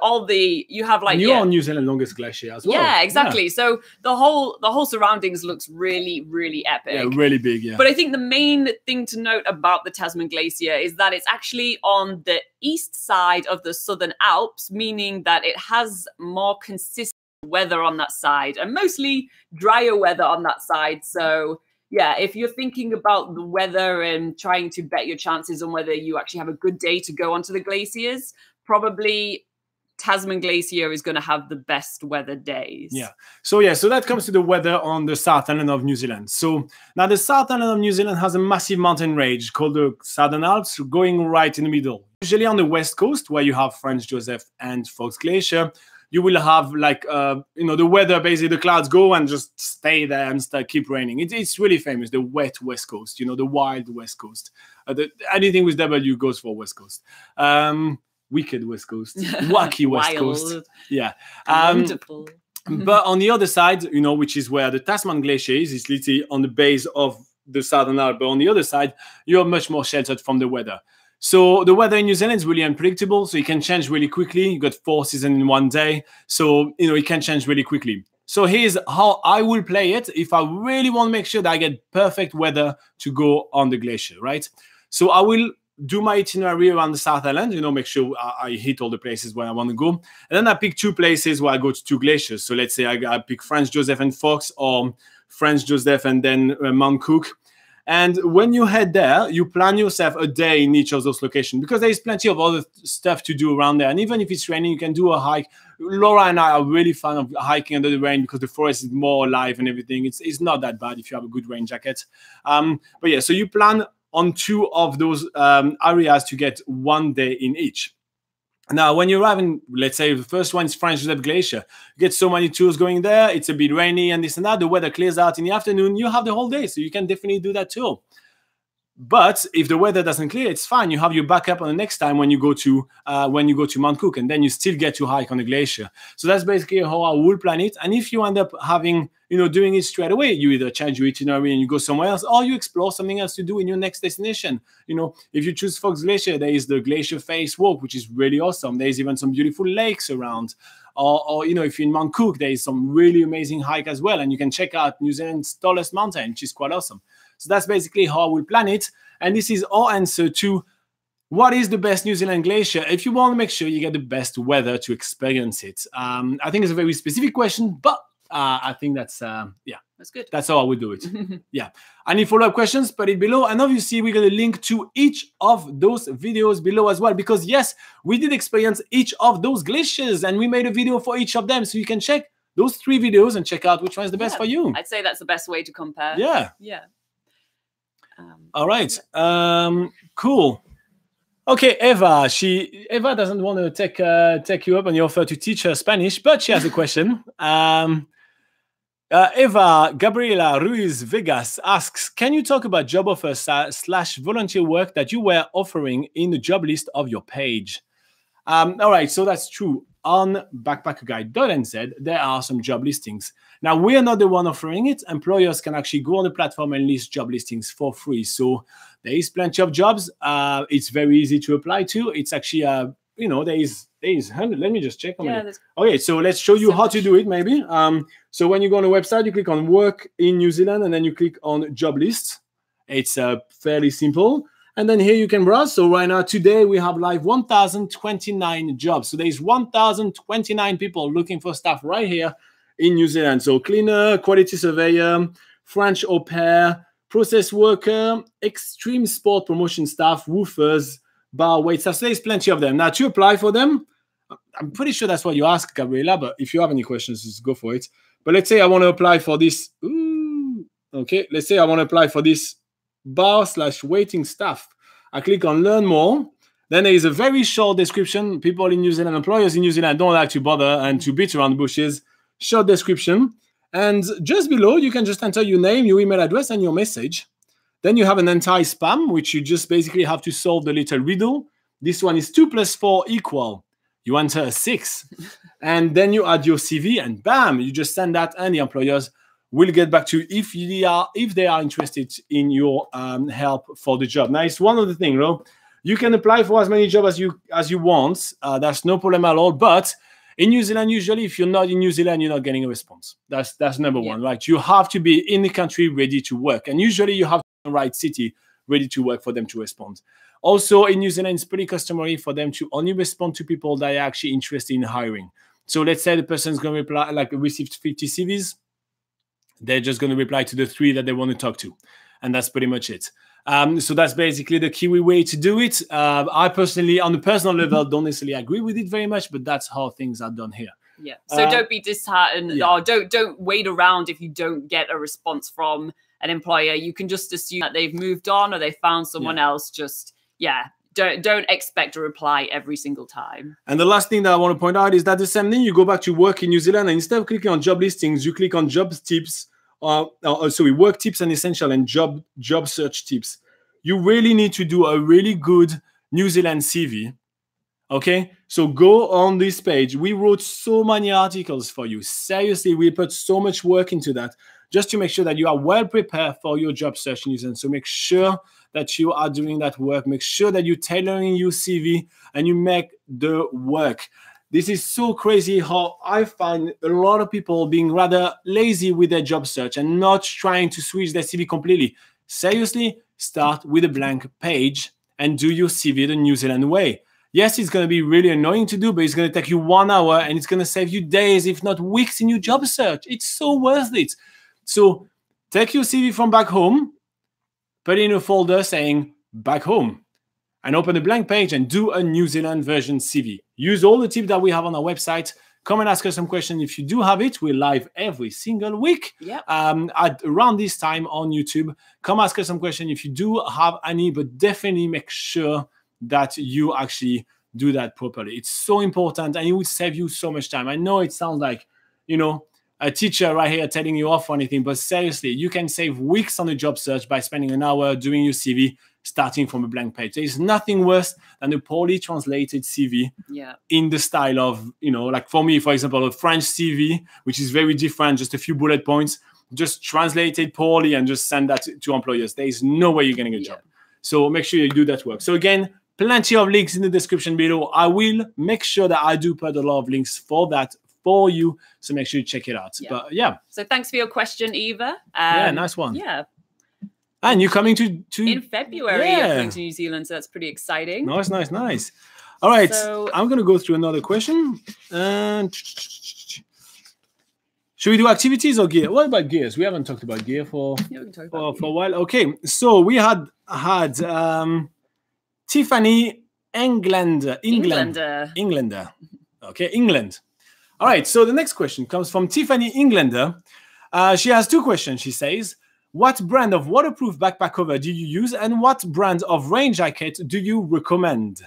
you have like,
you're on New Zealand's longest glacier as well.
Yeah, exactly. Yeah. So the whole surroundings looks really, really epic.
Yeah, really big. Yeah.
But I think the main thing to note about the Tasman Glacier is that it's actually on the east side of the Southern Alps, meaning that it has more consistent weather on that side and mostly drier weather on that side. So yeah, if you're thinking about the weather and trying to bet your chances on whether you actually have a good day to go onto the glaciers, probably Tasman Glacier is going to have the best weather days.
Yeah. So that comes to the weather on the South Island of New Zealand. So now the South Island of New Zealand has a massive mountain range called the Southern Alps, going right in the middle. Usually on the west coast, where you have Franz Josef and Fox Glacier, you will have like, the weather, basically the clouds go and just stay there and keep raining. It's really famous, the wet West Coast, the wild West Coast. Anything with W goes for West Coast. Wicked West Coast, wacky West Coast. Yeah.
Wonderful.
But on the other side, which is where the Tasman Glacier is, it's literally on the base of the Southern Alps. But on the other side, you're much more sheltered from the weather. So the weather in New Zealand is really unpredictable. So it can change really quickly. You got 4 seasons in one day. So, it can change really quickly. So here's how I will play it if I really want to make sure that I get perfect weather to go on the glacier, right? So I will do my itinerary around the South Island, make sure I hit all the places where I want to go. And then I pick 2 places where I go to 2 glaciers. So let's say I pick Franz Josef and Fox, or Franz Josef and then Mount Cook. And when you head there, you plan yourself a day in each of those locations because there is plenty of other stuff to do around there. And even if it's raining, you can do a hike. Laura and I are really fan of hiking under the rain because the forest is more alive and everything. It's not that bad if you have a good rain jacket. But yeah, so you plan on 2 of those areas to get 1 day in each. Now, when you arrive in, let's say, the first one is Franz Josef Glacier, you get so many tours going there. It's a bit rainy and this and that. The weather clears out in the afternoon. You have the whole day, so you can definitely do that too. But if the weather doesn't clear, it's fine. You have your backup on the next time when you go to Mount Cook, and then you still get to hike on the glacier. So that's basically how I will plan it. And if you end up having, doing it straight away, you either change your itinerary and you go somewhere else, or you explore something else to do in your next destination. If you choose Fox Glacier, there is the Glacier Face Walk, which is really awesome. There's even some beautiful lakes around. Or if you're in Mount Cook, there is some really amazing hike as well, and you can check out New Zealand's tallest mountain, which is quite awesome. So that's basically how I will plan it. And this is our answer to what is the best New Zealand glacier if you want to make sure you get the best weather to experience it. I think it's a very specific question, but I think that's
good.
That's how I would do it. Yeah. Any follow-up questions, put it below. And obviously, we're going to link to each of those videos below as well, because yes, we did experience each of those glaciers and we made a video for each of them. So you can check those 3 videos and check out which one is the best for you.
I'd say that's the best way to compare.
Yeah.
Yeah.
All right. Cool. Okay, Eva doesn't want to take you up on your offer to teach her Spanish, but she has a question. Eva Gabriela Ruiz Vegas asks, can you talk about job offers / volunteer work that you were offering in the job list of your page? All right, so that's true. On BackpackerGuide.NZ, there are some job listings. Now, we are not the one offering it. Employers can actually go on the platform and list job listings for free. So there is plenty of jobs. It's very easy to apply to. It's actually, there is. Let me just check. Okay, so let's show you how to do it, maybe. So when you go on the website, you click on Work in New Zealand, and then you click on Job List. It's fairly simple. And then here you can browse. So right now, today, we have live 1,029 jobs. So there's 1,029 people looking for stuff right here in New Zealand. So cleaner, quality surveyor, French au pair, process worker, extreme sport promotion staff, woofers, bar waiters. So there's plenty of them. Now, to apply for them, I'm pretty sure that's what you asked, Gabriela, but if you have any questions, just go for it. But let's say I want to apply for this. Okay, let's say I want to apply for this bar / waiting staff. I click on Learn More. Then there is a very short description. People in New Zealand, employers in New Zealand don't like to bother and to beat around the bushes. Short description. And just below, you can just enter your name, your email address, and your message. Then you have an anti-spam, which you just basically have to solve the little riddle. This one is 2 + 4 = You enter a 6. And then you add your CV, and bam, you just send that, and the employers will get back to you if they are interested in your help for the job. Now, it's one of the things, you can apply for as many jobs as you want. That's no problem at all. But in New Zealand, usually, if you're not in New Zealand, you're not getting a response. That's number one, right? You have to be in the country ready to work. And usually, you have the right city ready to work for them to respond. Also, in New Zealand, it's pretty customary for them to only respond to people that are actually interested in hiring. So let's say the person's going to reply, received 50 CVs. They're just going to reply to the 3 that they want to talk to. And that's pretty much it. So that's basically the Kiwi way to do it. I personally, on the personal level, don't necessarily agree with it very much, but that's how things are done here.
Yeah. So don't be disheartened or don't wait around if you don't get a response from an employer. You can just assume that they've moved on or they found someone else. Don't expect a reply every single time. And the last thing that I want to point out is that the same thing, you go back to work in New Zealand, and instead of clicking on job listings, you click on job tips, work tips and essential and job search tips. You really need to do a really good New Zealand CV. Okay, so go on this page. We wrote so many articles for you. Seriously, we put so much work into that just to make sure that you are well prepared for your job search in New Zealand. So make sure that you are doing that work. Make sure that you're tailoring your CV and you make the work. This is so crazy how I find a lot of people being rather lazy with their job search and not trying to switch their CV completely. Seriously, start with a blank page and do your CV the New Zealand way. Yes, it's going to be really annoying to do, but it's going to take you 1 hour and it's going to save you days, if not weeks, in your job search. It's so worth it. So take your CV from back home, put it in a folder saying back home, and open a blank page and do a New Zealand version CV. Use all the tips that we have on our website. Come and ask us some questions if you do have it. We're live every single week at around this time on YouTube. Come ask us some questions if you do have any, but definitely make sure that you actually do that properly. It's so important, and it will save you so much time. I know it sounds like, a teacher right here telling you off or anything, but seriously, you can save weeks on a job search by spending an hour doing your CV, starting from a blank page. There is nothing worse than a poorly translated CV in the style of, like for me, for example, a French CV, which is very different, just a few bullet points, just translated poorly and just send that to employers. There is no way you're getting a job. So make sure you do that work. So again, plenty of links in the description below. I will make sure that I do put a lot of links for that for you. So make sure you check it out. But so thanks for your question, Eva.
Nice one.
Yeah.
And you're coming to
in February, you're coming to New Zealand, so that's pretty exciting.
Nice. All right, so I'm going to go through another question. Should we do activities or gear? What about gears? We haven't talked about gear for a while. Okay, so we had Tiffany Englander. Okay, England. All right, so the next question comes from Tiffany Englander. She has 2 questions. She says, what brand of waterproof backpack cover do you use, and what brand of rain jacket do you recommend?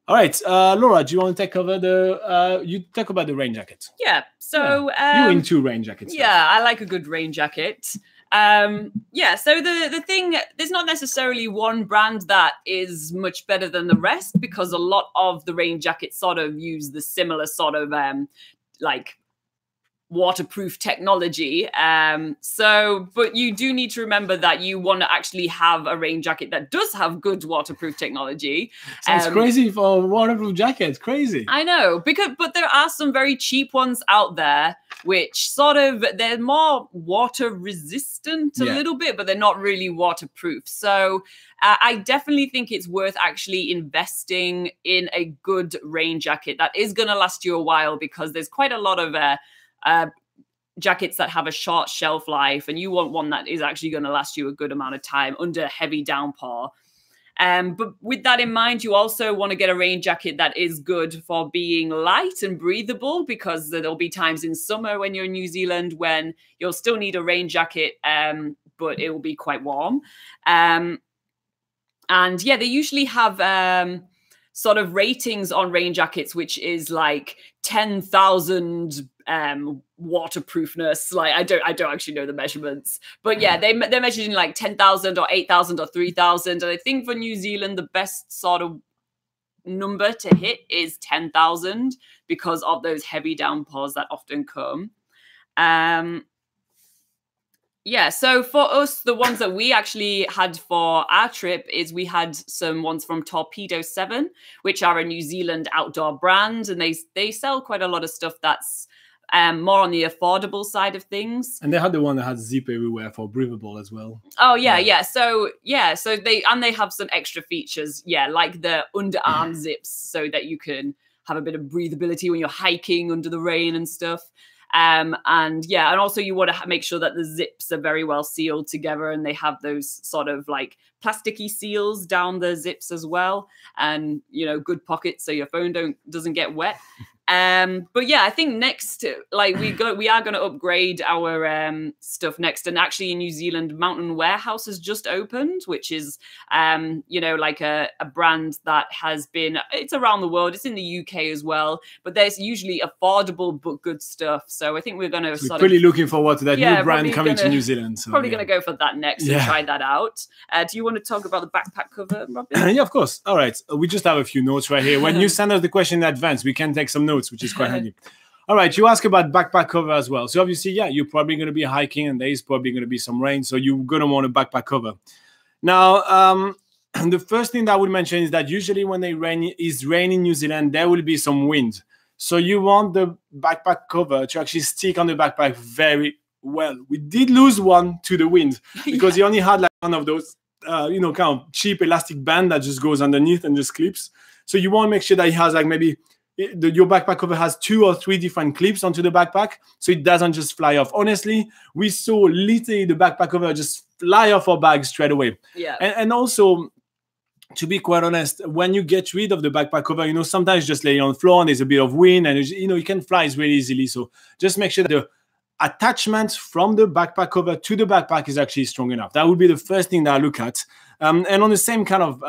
All right, Laura, do you want to take over the? You talk about the rain jacket.
Yeah. So
you into rain jackets?
Yeah, I like a good rain jacket. Yeah. So the thing, there's not necessarily one brand that is much better than the rest, because a lot of the rain jackets sort of use the similar sort of like waterproof technology. But you do need to remember that you want to actually have a rain jacket that does have good waterproof technology.
Sounds crazy for a waterproof jacket. Crazy.
I know, but there are some very cheap ones out there which sort of, they're more water resistant a little bit, but they're not really waterproof. So I definitely think it's worth actually investing in a good rain jacket that is going to last you a while, because there's quite a lot of jackets that have a short shelf life, and you want one that is actually going to last you a good amount of time under heavy downpour. But with that in mind, you also want to get a rain jacket that is good for being light and breathable, because there'll be times in summer when you're in New Zealand when you'll still need a rain jacket, but it will be quite warm. And yeah, they usually have sort of ratings on rain jackets, which is like 10,000 waterproofness. Like I don't actually know the measurements, but yeah, they're measured in like 10,000 or 8,000 or 3,000. And I think for New Zealand, the best sort of number to hit is 10,000 because of those heavy downpours that often come. Yeah, so for us, the ones that we actually had for our trip is we had some ones from Torpedo 7, which are a New Zealand outdoor brand, and they sell quite a lot of stuff that's more on the affordable side of things.
And they had the one that had zip everywhere for breathable as well.
Oh yeah. So they have some extra features, like the underarm zips, so that you can have a bit of breathability when you're hiking under the rain and stuff. And also you want to make sure that the zips are very well sealed together, and they have those sort of like plasticky seals down the zips as well, and good pockets so your phone doesn't get wet. But yeah, I think next, like we are going to upgrade our stuff next, and actually in New Zealand, Mountain Warehouse has just opened, which is like a brand that has been, it's around the world, it's in the UK as well, but there's usually affordable but good stuff. So I think we're going to
really looking forward to that new brand coming to New Zealand. So,
probably going to go for that next and try that out. Do you want to talk about the backpack cover, Robin?
Yeah, of course. All right, we just have a few notes right here. When you send us the question in advance, we can take some notes, which is quite handy. All right, you ask about backpack cover as well. So obviously, you're probably going to be hiking, and there is probably going to be some rain, so you're going to want a backpack cover. Now, the first thing that I would mention is that usually when it is rain in New Zealand, there will be some wind. So you want the backpack cover to actually stick on the backpack very well. We did lose one to the wind because he only had like one of those, kind of cheap elastic band that just goes underneath and just clips. So you want to make sure that it has like maybe your backpack cover has 2 or 3 different clips onto the backpack, so it doesn't just fly off. Honestly, we saw literally the backpack cover just fly off our bag straight away.
Yeah.
And also, to be quite honest, when you get rid of the backpack cover, sometimes just lay on the floor and there's a bit of wind, and you can fly really easily. So just make sure that the attachment from the backpack cover to the backpack is actually strong enough. That would be the first thing that I look at. And on the same kind of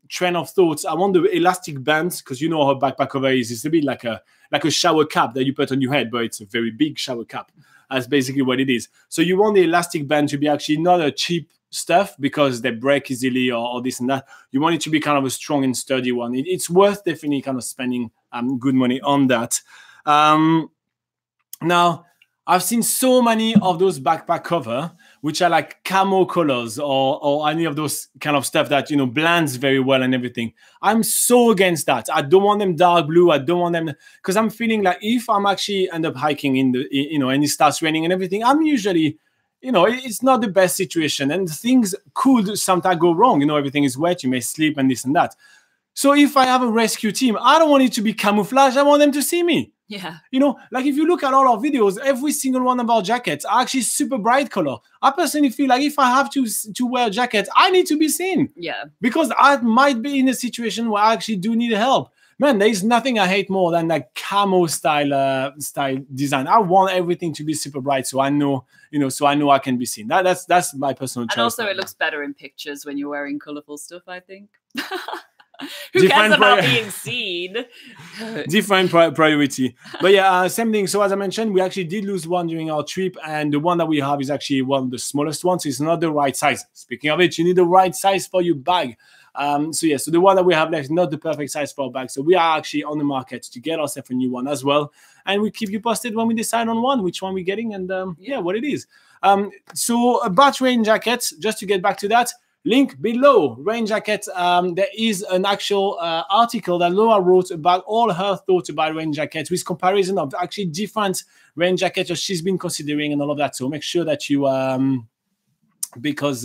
train of thoughts, I want the elastic bands, because how a backpack cover is. It's a bit like a shower cap that you put on your head, but it's a very big shower cap. That's basically what it is. So you want the elastic band to be actually not a cheap stuff because they break easily or this and that. You want it to be kind of a strong and sturdy one. It's worth definitely kind of spending good money on that. Now, I've seen so many of those backpack cover, which are like camo colors or any of those kind of stuff that, blends very well and everything. I'm so against that. I don't want them dark blue. I don't want them, because I'm feeling like if I'm actually end up hiking in the, and it starts raining and everything, I'm usually, it's not the best situation, and things could sometimes go wrong. Everything is wet. You may slip and this and that. So if I have a rescue team, I don't want it to be camouflage. I want them to see me.
Yeah.
Like if you look at all our videos, every single one of our jackets are actually super bright color. I personally feel like if I have to wear a jacket, I need to be seen.
Yeah.
Because I might be in a situation where I actually do need help. Man, there is nothing I hate more than like camo style design. I want everything to be super bright, so I know, so I know I can be seen. That's my personal choice.
And also, it looks better in pictures when you're wearing colorful stuff, I think. Who cares about being seen?
Different priority. But yeah, same thing. So as I mentioned, we actually did lose one during our trip, and the one that we have is actually one of the smallest ones. It's not the right size. Speaking of it, you need the right size for your bag. So the one that we have left is not the perfect size for our bag. So we are actually on the market to get ourselves a new one as well. And we'll keep you posted when we decide on one, which one we're getting, and what it is. So about rain jackets, just to get back to that, link below, rain jacket. There is an actual article that Laura wrote about all her thoughts about rain jackets with comparison of actually different rain jackets that she's been considering and all of that. So make sure that you, because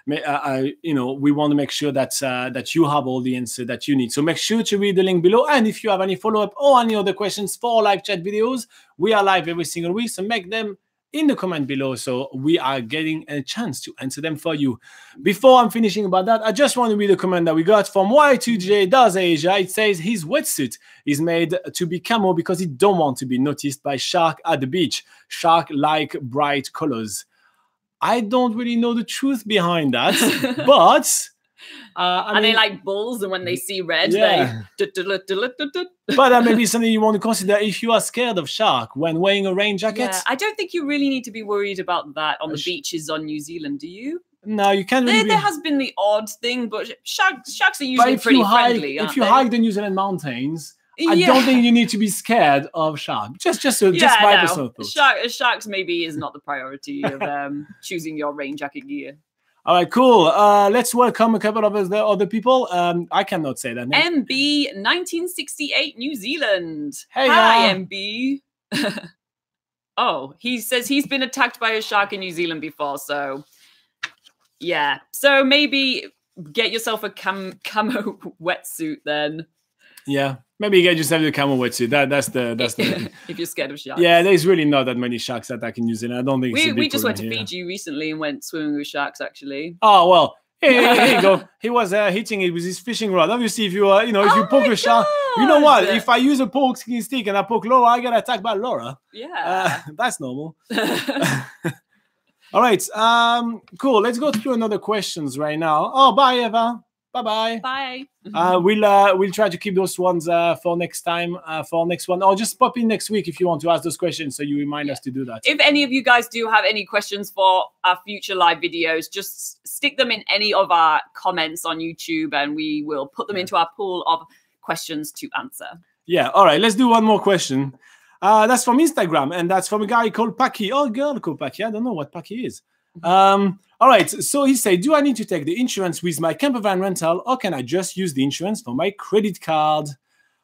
we want to make sure that that you have all the answer that you need. So make sure to read the link below. And if you have any follow-up or any other questions for live chat videos, we are live every single week. So make them in the comment below, so we are getting a chance to answer them for you. Before I'm finishing about that, I just want to read a comment that we got from Y2J Does Asia. It says his wetsuit is made to be camo because he don't want to be noticed by shark at the beach. Shark like bright colors. I don't really know the truth behind that, but
I mean, they like bulls, and when they see red, they.
But that may be something you want to consider if you are scared of shark when wearing a rain jacket.
Yeah, I don't think you really need to be worried about that on the beaches on New Zealand, do you?
No, you can't really.
There has been the odd thing, but sharks are usually pretty friendly.
If you hike the New Zealand mountains, I don't think you need to be scared of shark. Just my personal thoughts.
Sharks maybe is not the priority of choosing your rain jacket gear.
All right, cool. Let's welcome a couple of other people. I cannot say that name.
MB 1968 New Zealand.
Hey,
hi, MB. Oh, he says he's been attacked by a shark in New Zealand before. So, yeah. So maybe get yourself a camo wetsuit then.
Yeah, maybe get yourself a camo wetsuit. That's the
if you're scared of sharks.
Yeah, there's really not that many sharks attacking New Zealand. I don't think
we just went to Fiji recently and went swimming with sharks. Actually.
Oh well, here you go. He was hitting it with his fishing rod. Obviously, if you if you poke a shark, you know what? If I use a poking stick and I poke Laura, I get attacked by Laura.
Yeah,
that's normal. All right, cool. Let's go through another questions right now. Oh, bye, Eva. Bye-bye.
Bye.
We'll try to keep those ones for next time, for next one. Or just pop in next week if you want to ask those questions, so you remind us to do that.
If any of you guys do have any questions for our future live videos, just stick them in any of our comments on YouTube, and we will put them into our pool of questions to answer.
Yeah. All right. Let's do one more question. That's from Instagram, and that's from a guy called Paki, or a girl called Paki. I don't know what Paki is. All right, so he said, do I need to take the insurance with my camper van rental, or can I just use the insurance for my credit card?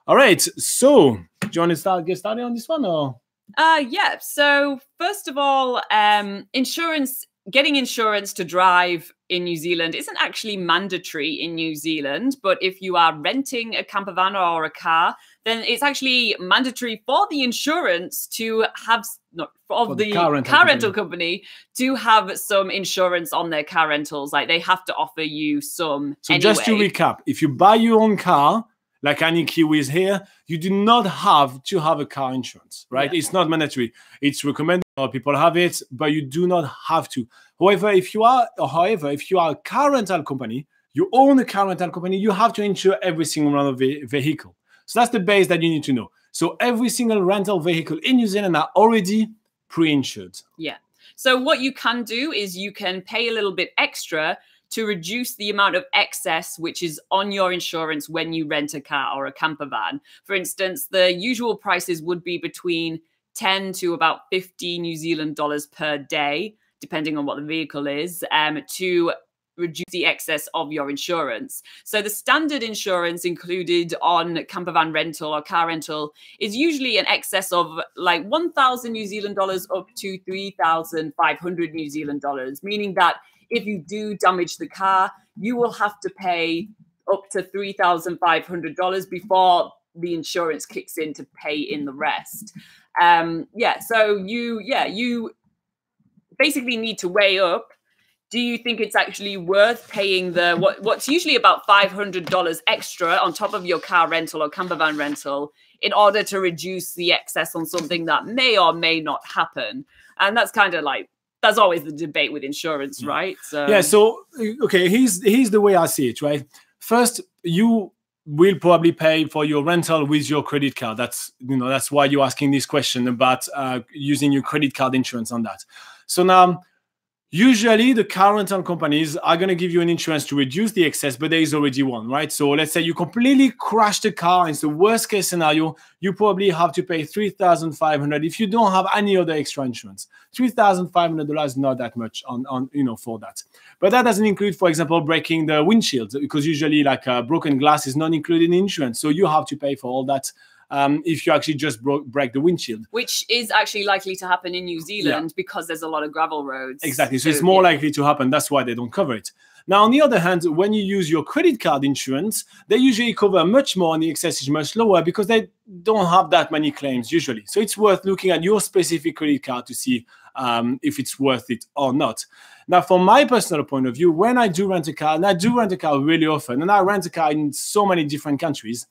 All right, so do you want to get started on this one, or?
Yeah, so first of all, getting insurance to drive in New Zealand isn't actually mandatory in New Zealand, but if you are renting a camper van or a car, then it's actually mandatory for the insurance to have, the car rental company to have some insurance on their car rentals. Like they have to offer you some.
So just to recap, if you buy your own car, like any Kiwis here, you do not have to have a car insurance, right? Yeah. It's not mandatory. It's recommended. People have it, but you do not have to. However, if you are a car rental company, you own a car rental company, you have to insure every single one of the vehicle. So that's the base that you need to know. So every single rental vehicle in New Zealand are already pre-insured.
Yeah. So what you can do is you can pay a little bit extra to reduce the amount of excess which is on your insurance when you rent a car or a camper van. For instance, the usual prices would be between 10 to about 50 New Zealand dollars per day, depending on what the vehicle is, to reduce the excess of your insurance. So the standard insurance included on camper van rental or car rental is usually an excess of like 1,000 New Zealand dollars up to 3,500 New Zealand dollars, meaning that if you do damage the car, you will have to pay up to $3,500 before the insurance kicks in to pay in the rest. So you basically need to weigh up, do you think it's actually worth paying what's usually about $500 extra on top of your car rental or camper van rental in order to reduce the excess on something that may or may not happen? And that's kind of like, that's always the debate with insurance, right? So
yeah, so okay, here's the way I see it, right? First, you will probably pay for your rental with your credit card. That's why you're asking this question about using your credit card insurance on that. So now, usually the car rental companies are going to give you an insurance to reduce the excess, but there is already one, right? So let's say you completely crash the car. It's the worst case scenario. You probably have to pay $3,500 if you don't have any other extra insurance. $3,500 is not that much on for that. But that doesn't include, for example, breaking the windshield, because usually like broken glass is not included in insurance. So you have to pay for all that. If you actually just break the windshield.
Which is actually likely to happen in New Zealand because there's a lot of gravel roads.
Exactly. So it's more likely to happen. That's why they don't cover it. Now, on the other hand, when you use your credit card insurance, they usually cover much more and the excess is much lower because they don't have that many claims usually. So it's worth looking at your specific credit card to see if it's worth it or not. Now, from my personal point of view, when I do rent a car, and I do rent a car really often, and I rent a car in so many different countries,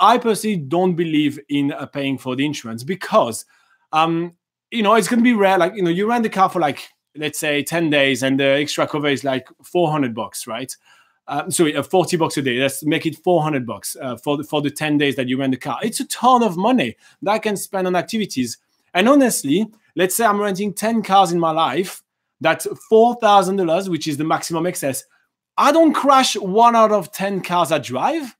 I personally don't believe in paying for the insurance because, it's going to be rare. Like, you rent the car for like, let's say 10 days and the extra cover is like $400, right? Sorry, $40 a day. Let's make it $400 for the 10 days that you rent the car. It's a ton of money that I can spend on activities. And honestly, let's say I'm renting 10 cars in my life. That's $4,000, which is the maximum excess. I don't crash 1 out of 10 cars I drive.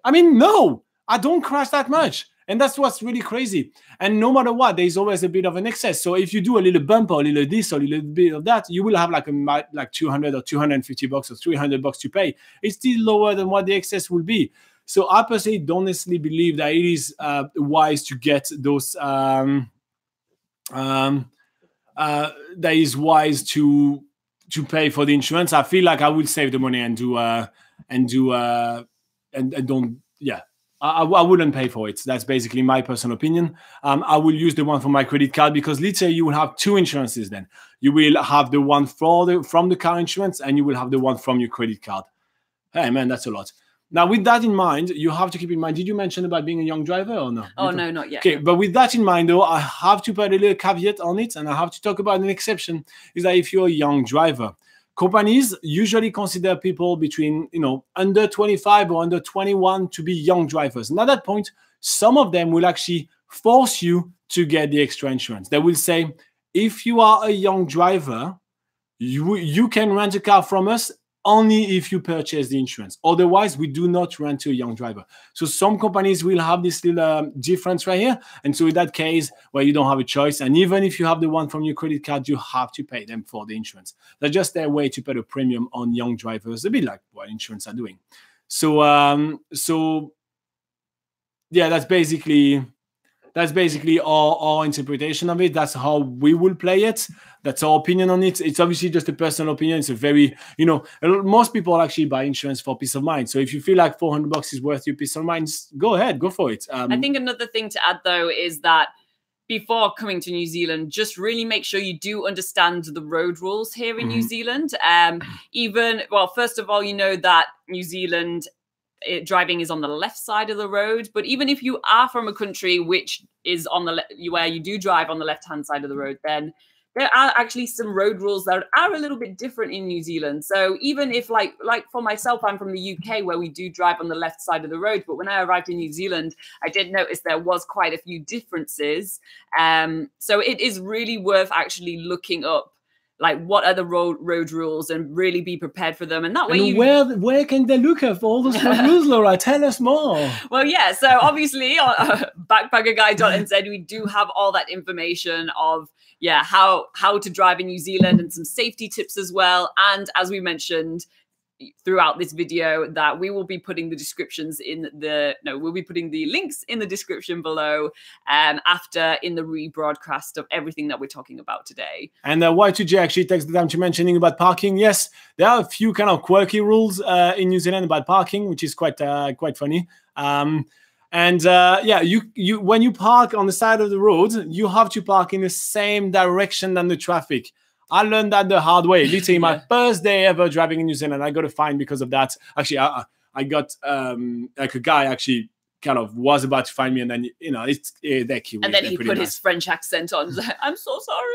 I mean, no. I don't crash that much. And that's what's really crazy. And no matter what, there's always a bit of an excess. So if you do a little bump or a little this or a little bit of that, you will have like $200 or $250 or $300 to pay. It's still lower than what the excess will be. So I personally don't necessarily believe that it is wise to get those. That is wise to pay for the insurance. I feel like I will save the money and don't. Yeah. I wouldn't pay for it. That's basically my personal opinion. I will use the one for my credit card because literally you will have two insurances then. You will have the one from the car insurance and you will have the one from your credit card. Hey, man, that's a lot. Now, with that in mind, you have to keep in mind, did you mention about being a young driver or no?
Oh, no, not yet.
Okay, but with that in mind, though, I have to put a little caveat on it and I have to talk about an exception, is that if you're a young driver, companies usually consider people between, under 25 or under 21 to be young drivers. And at that point, some of them will actually force you to get the extra insurance. They will say, if you are a young driver, you can rent a car from us only if you purchase the insurance. Otherwise, we do not rent to a young driver. So some companies will have this little difference right here. And so in that case, where you don't have a choice, and even if you have the one from your credit card, you have to pay them for the insurance. That's just their way to put a premium on young drivers, a bit like what insurance are doing. So, yeah, that's basically our interpretation of it. That's how we will play it. That's our opinion on it. It's obviously just a personal opinion. It's a very, most people actually buy insurance for peace of mind. So if you feel like $400 is worth your peace of mind, go ahead, go for it.
I think another thing to add, though, is that before coming to New Zealand, just really make sure you do understand the road rules here in New Zealand. First of all, you know that New Zealand driving is on the left side of the road, but even if you are from a country which is on the where you do drive on the left-hand side of the road, then there are actually some road rules that are a little bit different in New Zealand. So even if like for myself, I'm from the UK where we do drive on the left side of the road, but when I arrived in New Zealand, I did notice there was quite a few differences. So it is really worth actually looking up like what are the road rules and really be prepared for them. And that way
where can they look up all those rules, Laura? Tell us more.
Well, yeah, so obviously on BackpackerGuide.NZ, we do have all that information of how to drive in New Zealand and some safety tips as well. And as we mentioned throughout this video, that we will be putting the we'll be putting the links in the description below after in the rebroadcast of everything that we're talking about today. And
Y2J actually takes the time to mentioning about parking. Yes, there are a few kind of quirky rules in New Zealand about parking, which is quite funny. You when you park on the side of the road, you have to park in the same direction than the traffic. I learned that the hard way. Literally, my first day ever driving in New Zealand, I got a fine because of that. Actually, I got like a guy actually kind of was about to fine me, and then they're Kiwi.
And then he put his French accent on. I'm so sorry.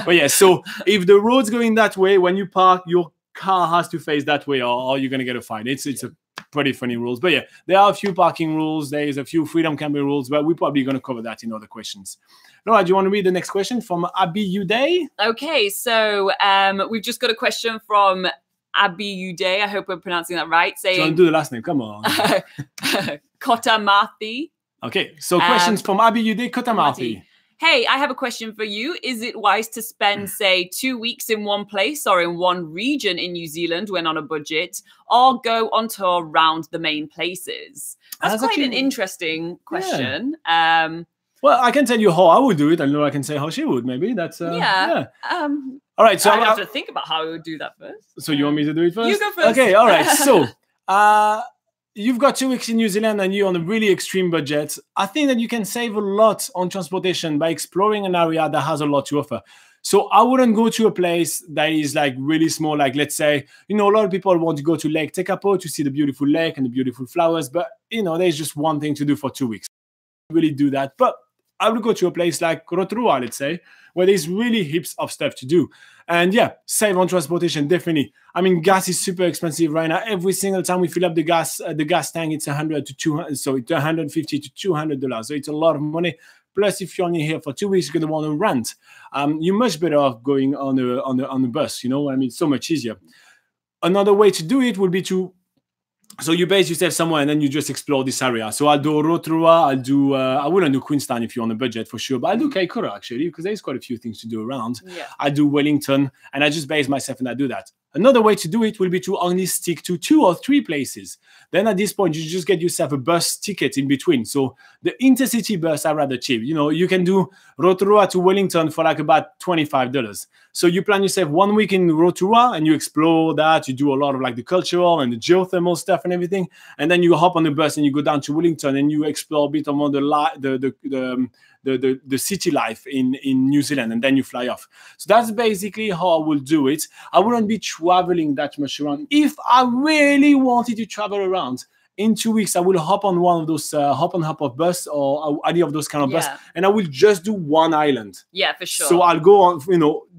But yeah, so if the road's going that way, when you park, your car has to face that way, or you're gonna get a fine. It's a pretty funny rules. But yeah, there are a few parking rules. There is a few freedom camping rules, but we're probably going to cover that in other questions. Laura, do you want to read the next question from Abby Uday?
Okay, so we've just got a question from Abby Uday. I hope we're pronouncing that right. Saying,
do you want to do the last name? Come on.
Kotamathi.
Okay, so questions from Abby Uday, Kotamathi.
Hey, I have a question for you. Is it wise to spend, say, 2 weeks in one place or in one region in New Zealand when on a budget, or go on tour around the main places? That's quite an interesting question.
Yeah. Well, I can tell you how I would do it. I know I can say how she would. Maybe that's All right. So
I have to think about how I would do that first.
So you want me to do it first?
You go first.
Okay. All right. So you've got 2 weeks in New Zealand and you're on a really extreme budget. I think that you can save a lot on transportation by exploring an area that has a lot to offer. So I wouldn't go to a place that is like really small. Like, let's say, a lot of people want to go to Lake Tekapo to see the beautiful lake and the beautiful flowers. But, there's just one thing to do for 2 weeks. Really do that. But I would go to a place like Rotorua, let's say, where there's really heaps of stuff to do. And yeah, save on transportation, definitely. I mean, gas is super expensive right now. Every single time we fill up the gas tank, it's $100 to $200, so it's $150 to $200. So it's a lot of money. Plus, if you're only here for 2 weeks, you're going to want to rent. You're much better off going on a bus. It's so much easier. Another way to do it would be to you base yourself somewhere and then you just explore this area. So I'll do Rotorua, I wouldn't do Queenstown if you're on a budget for sure, but I'll do Kaikoura actually, because there's quite a few things to do around.
Yeah.
I do Wellington, and I just base myself and I do that. Another way to do it will be to only stick to 2 or 3 places. Then at this point, you just get yourself a bus ticket in between. So the intercity bus are rather cheap. You can do Rotorua to Wellington for like about $25. So you plan yourself 1 week in Rotorua and you explore that. You do a lot of like the cultural and the geothermal stuff and everything. And then you hop on the bus and you go down to Wellington and you explore a bit more the city life in New Zealand, and then you fly off. So that's basically how I will do it. I wouldn't be traveling that much around. If I really wanted to travel around, in 2 weeks, I will hop on one of those hop of bus or any of those kind of bus, and I will just do one island.
Yeah, for sure.
So I'll go on,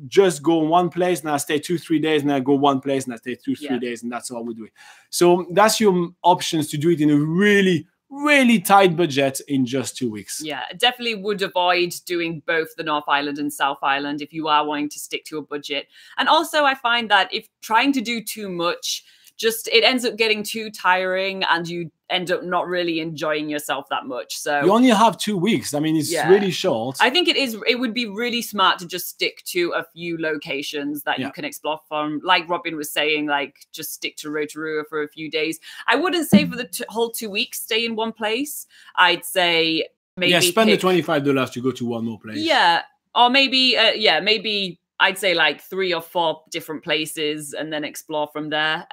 just go in one place and I stay 2-3 days, and I go one place and I stay 2-3 days, and that's how I would do it. So that's your options to do it in a really tight budget in just 2 weeks.
Yeah, definitely would avoid doing both the North Island and South Island if you are wanting to stick to a budget. And also I find that if trying to do too much, it ends up getting too tiring and you end up not really enjoying yourself that much. So
you only have 2 weeks. I mean, it's really short.
I think it would be really smart to just stick to a few locations that you can explore from. Like Robin was saying, like just stick to Rotorua for a few days. I wouldn't say for the whole 2 weeks stay in one place. I'd say maybe
spend the $25 to go to one more place.
Yeah, or maybe maybe I'd say like 3 or 4 different places and then explore from there.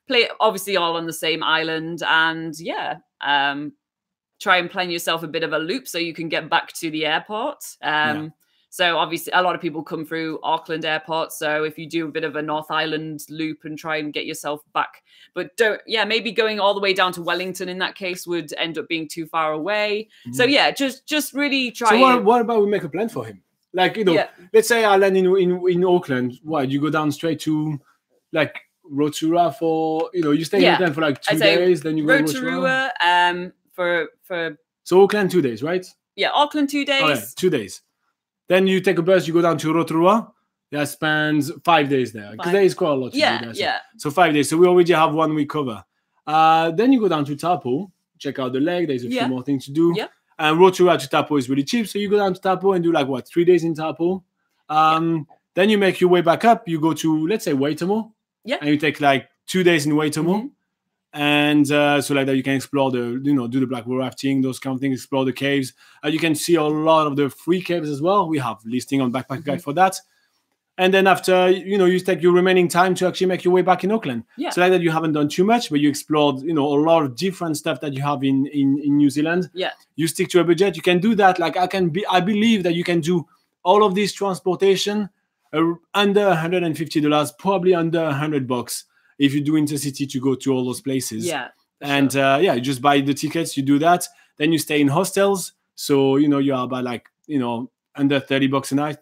Play obviously all on the same island, and try and plan yourself a bit of a loop so you can get back to the airport. So obviously a lot of people come through Auckland Airport. So if you do a bit of a North Island loop and try and get yourself back, but maybe going all the way down to Wellington in that case would end up being too far away. So just really try.
So what about we make a plan for him? Like, let's say I land in Auckland. What, you go down straight to like Rotorua for, you stay in Auckland for like 2 days, then you go to
Rotorua.
So Auckland 2 days, right?
Yeah, Auckland 2 days.
Okay, 2 days. Then you take a bus, you go down to Rotorua. That spends 5 days there, because there is quite a lot to do there. So 5 days. So we already have 1 week cover. Then you go down to Taupo, check out the lake. There's a few more things to do. Yeah. And Rotorua to Taupo is really cheap. So you go down to Taupo and do like, 3 days in Taupo. Then you make your way back up. You go to, let's say, Waitomo. Yeah. And you take like 2 days in Waitomo. And so like that you can explore do the black water rafting, those kind of things, explore the caves. You can see a lot of the free caves as well. We have listing on Backpacker Guide for that. And then after, you take your remaining time to actually make your way back in Auckland. Yeah. So like that you haven't done too much, but you explored, a lot of different stuff that you have in New Zealand. Yeah. You stick to a budget. You can do that. Like I believe that you can do all of this transportation under $150, probably under $100 if you do intercity to go to all those places. Yeah. And you just buy the tickets, you do that. Then you stay in hostels. So, you are about like, under $30 a night,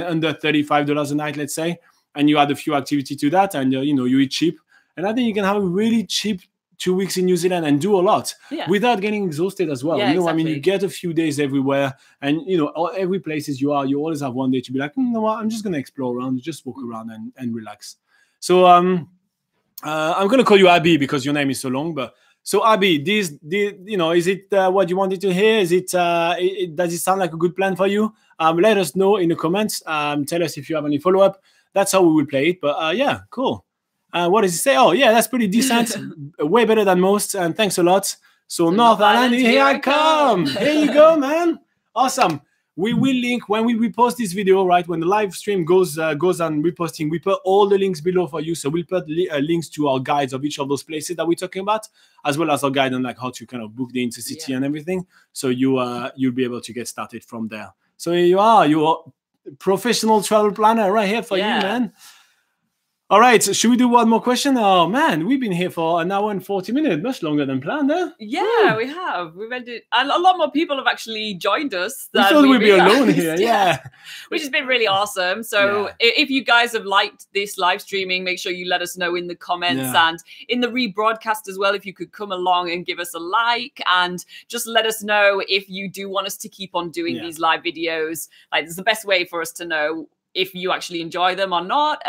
under $35 a night, let's say, and you add a few activities to that, and you eat cheap. And I think you can have a really cheap 2 weeks in New Zealand and do a lot without getting exhausted as well.
Yeah,
you know, I mean,
exactly.
you get a few days everywhere, and you know, every places you are, you always have one day to be like, you know what, I'm just gonna explore around, just walk around and relax. So I'm gonna call you Abby because your name is so long, but. So Abby, you know, is it what you wanted to hear? Is it, does it sound like a good plan for you? Let us know in the comments. Tell us if you have any follow-up. That's how we will play it. But yeah, cool. What does it say? Oh yeah, that's pretty decent. Way better than most. And thanks a lot. So North Island, here I come. Here you go, man. Awesome. We will link when we repost this video, right? When the live stream goes on reposting, we put all the links below for you. So we'll put links to our guides of each of those places that we're talking about, as well as our guide on like how to kind of book the intercity and everything. So you'll be able to get started from there. So here you are, you're a professional travel planner right here for you, man. All right, so should we do one more question? Oh man, we've been here for an hour and 40 minutes, much longer than planned, huh?
Yeah, we have. We've ended, and a lot more people have actually joined us.
We thought we'd be alone here,
which has been really awesome. So if you guys have liked this live streaming, make sure you let us know in the comments and in the rebroadcast as well. If you could come along and give us a like, and just let us know if you do want us to keep on doing these live videos. Like, it's the best way for us to know if you actually enjoy them or not.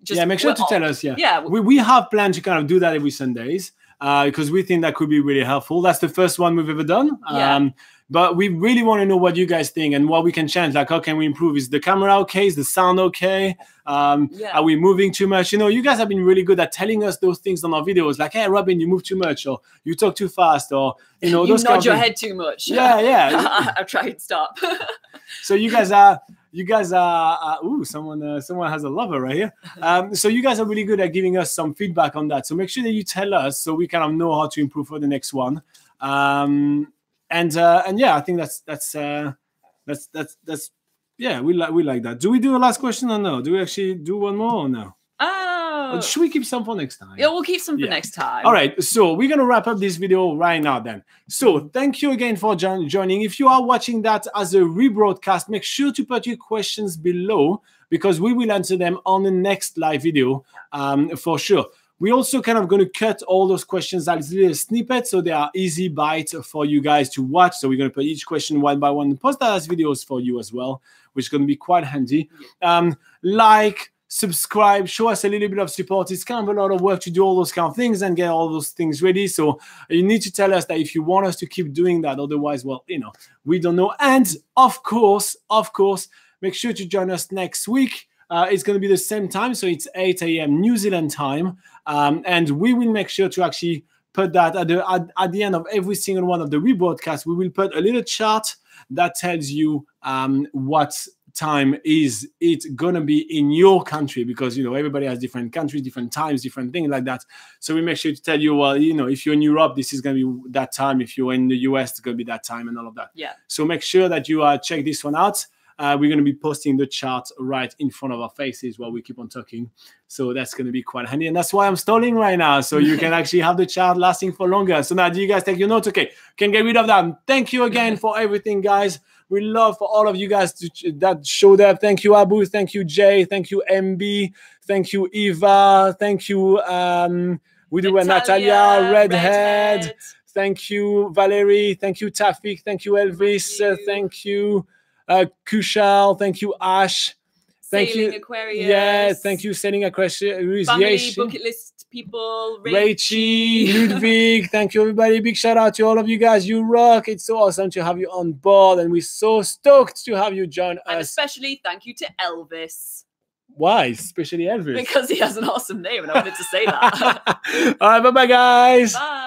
Just
make sure to tell us. We have planned to kind of do that every Sundays because we think that could be really helpful. That's the first one we've ever done. But we really want to know what you guys think and what we can change. Like, how can we improve? Is the camera okay? Is the sound okay? Are we moving too much? You know, you guys have been really good at telling us those things on our videos. Like, hey, Robin, you move too much, or you talk too fast, or, you know,
you nod your head too much. I've tried to stop.
So you guys are ooh, someone has a lover right here. So you guys are really good at giving us some feedback on that. So make sure that you tell us so we kind of know how to improve for the next one. And yeah, I think that's yeah, we like that. Do we do a last question or no? Do we actually do one more or no? Or should we keep some for next time?
Yeah, we'll keep some for next time.
All right, so we're going to wrap up this video right now then. So thank you again for joining. If you are watching that as a rebroadcast, make sure to put your questions below because we will answer them on the next live video for sure. We're also kind of going to cut all those questions as little snippets so they are easy bites for you guys to watch. So we're going to put each question one by one and post that as videos for you as well, which is going to be quite handy. Like, subscribe, show us a little bit of support. It's kind of a lot of work to do all those kind of things and get all those things ready. So you need to tell us that if you want us to keep doing that. Otherwise, well, you know, we don't know. And of course, make sure to join us next week. It's going to be the same time. So it's 8 a.m. New Zealand time. And we will make sure to actually put that at the end of every single one of the rebroadcasts. We will put a little chart that tells you what time is it gonna be in your country, because you know everybody has different countries, different times, different things like that. So we make sure to tell you, well, you know, if you're in Europe, this is gonna be that time. If you're in the US, it's gonna be that time, and all of that.
Yeah. So
make sure that you check this one out. We're going to be posting the chart right in front of our faces while we keep on talking. So that's going to be quite handy. And that's why I'm stalling right now. So you can actually have the chart lasting for longer. So now do you guys take your notes? Okay, can get rid of that. Thank you again for everything, guys. We love for all of you guys that showed up. Thank you, Abu. Thank you, Jay. Thank you, MB. Thank you, Eva. Thank you, Natalia, Redhead. Thank you, Valerie. Thank you, Tafik. Thank you, Elvis. Thank you. Kushal, thank you, Ash. Thank
Sailing
you,
Aquarius.
Yeah, thank you, Sailing Aquarius.
Family bucket list people.
Rachie, Ludwig, thank you, everybody. Big shout out to all of you guys. You rock. It's so awesome to have you on board, and we're so stoked to have you join us.
And especially thank you to Elvis.
Why, especially Elvis?
Because he has an awesome name, and I wanted to say that.
All right, bye-bye, guys.
Bye.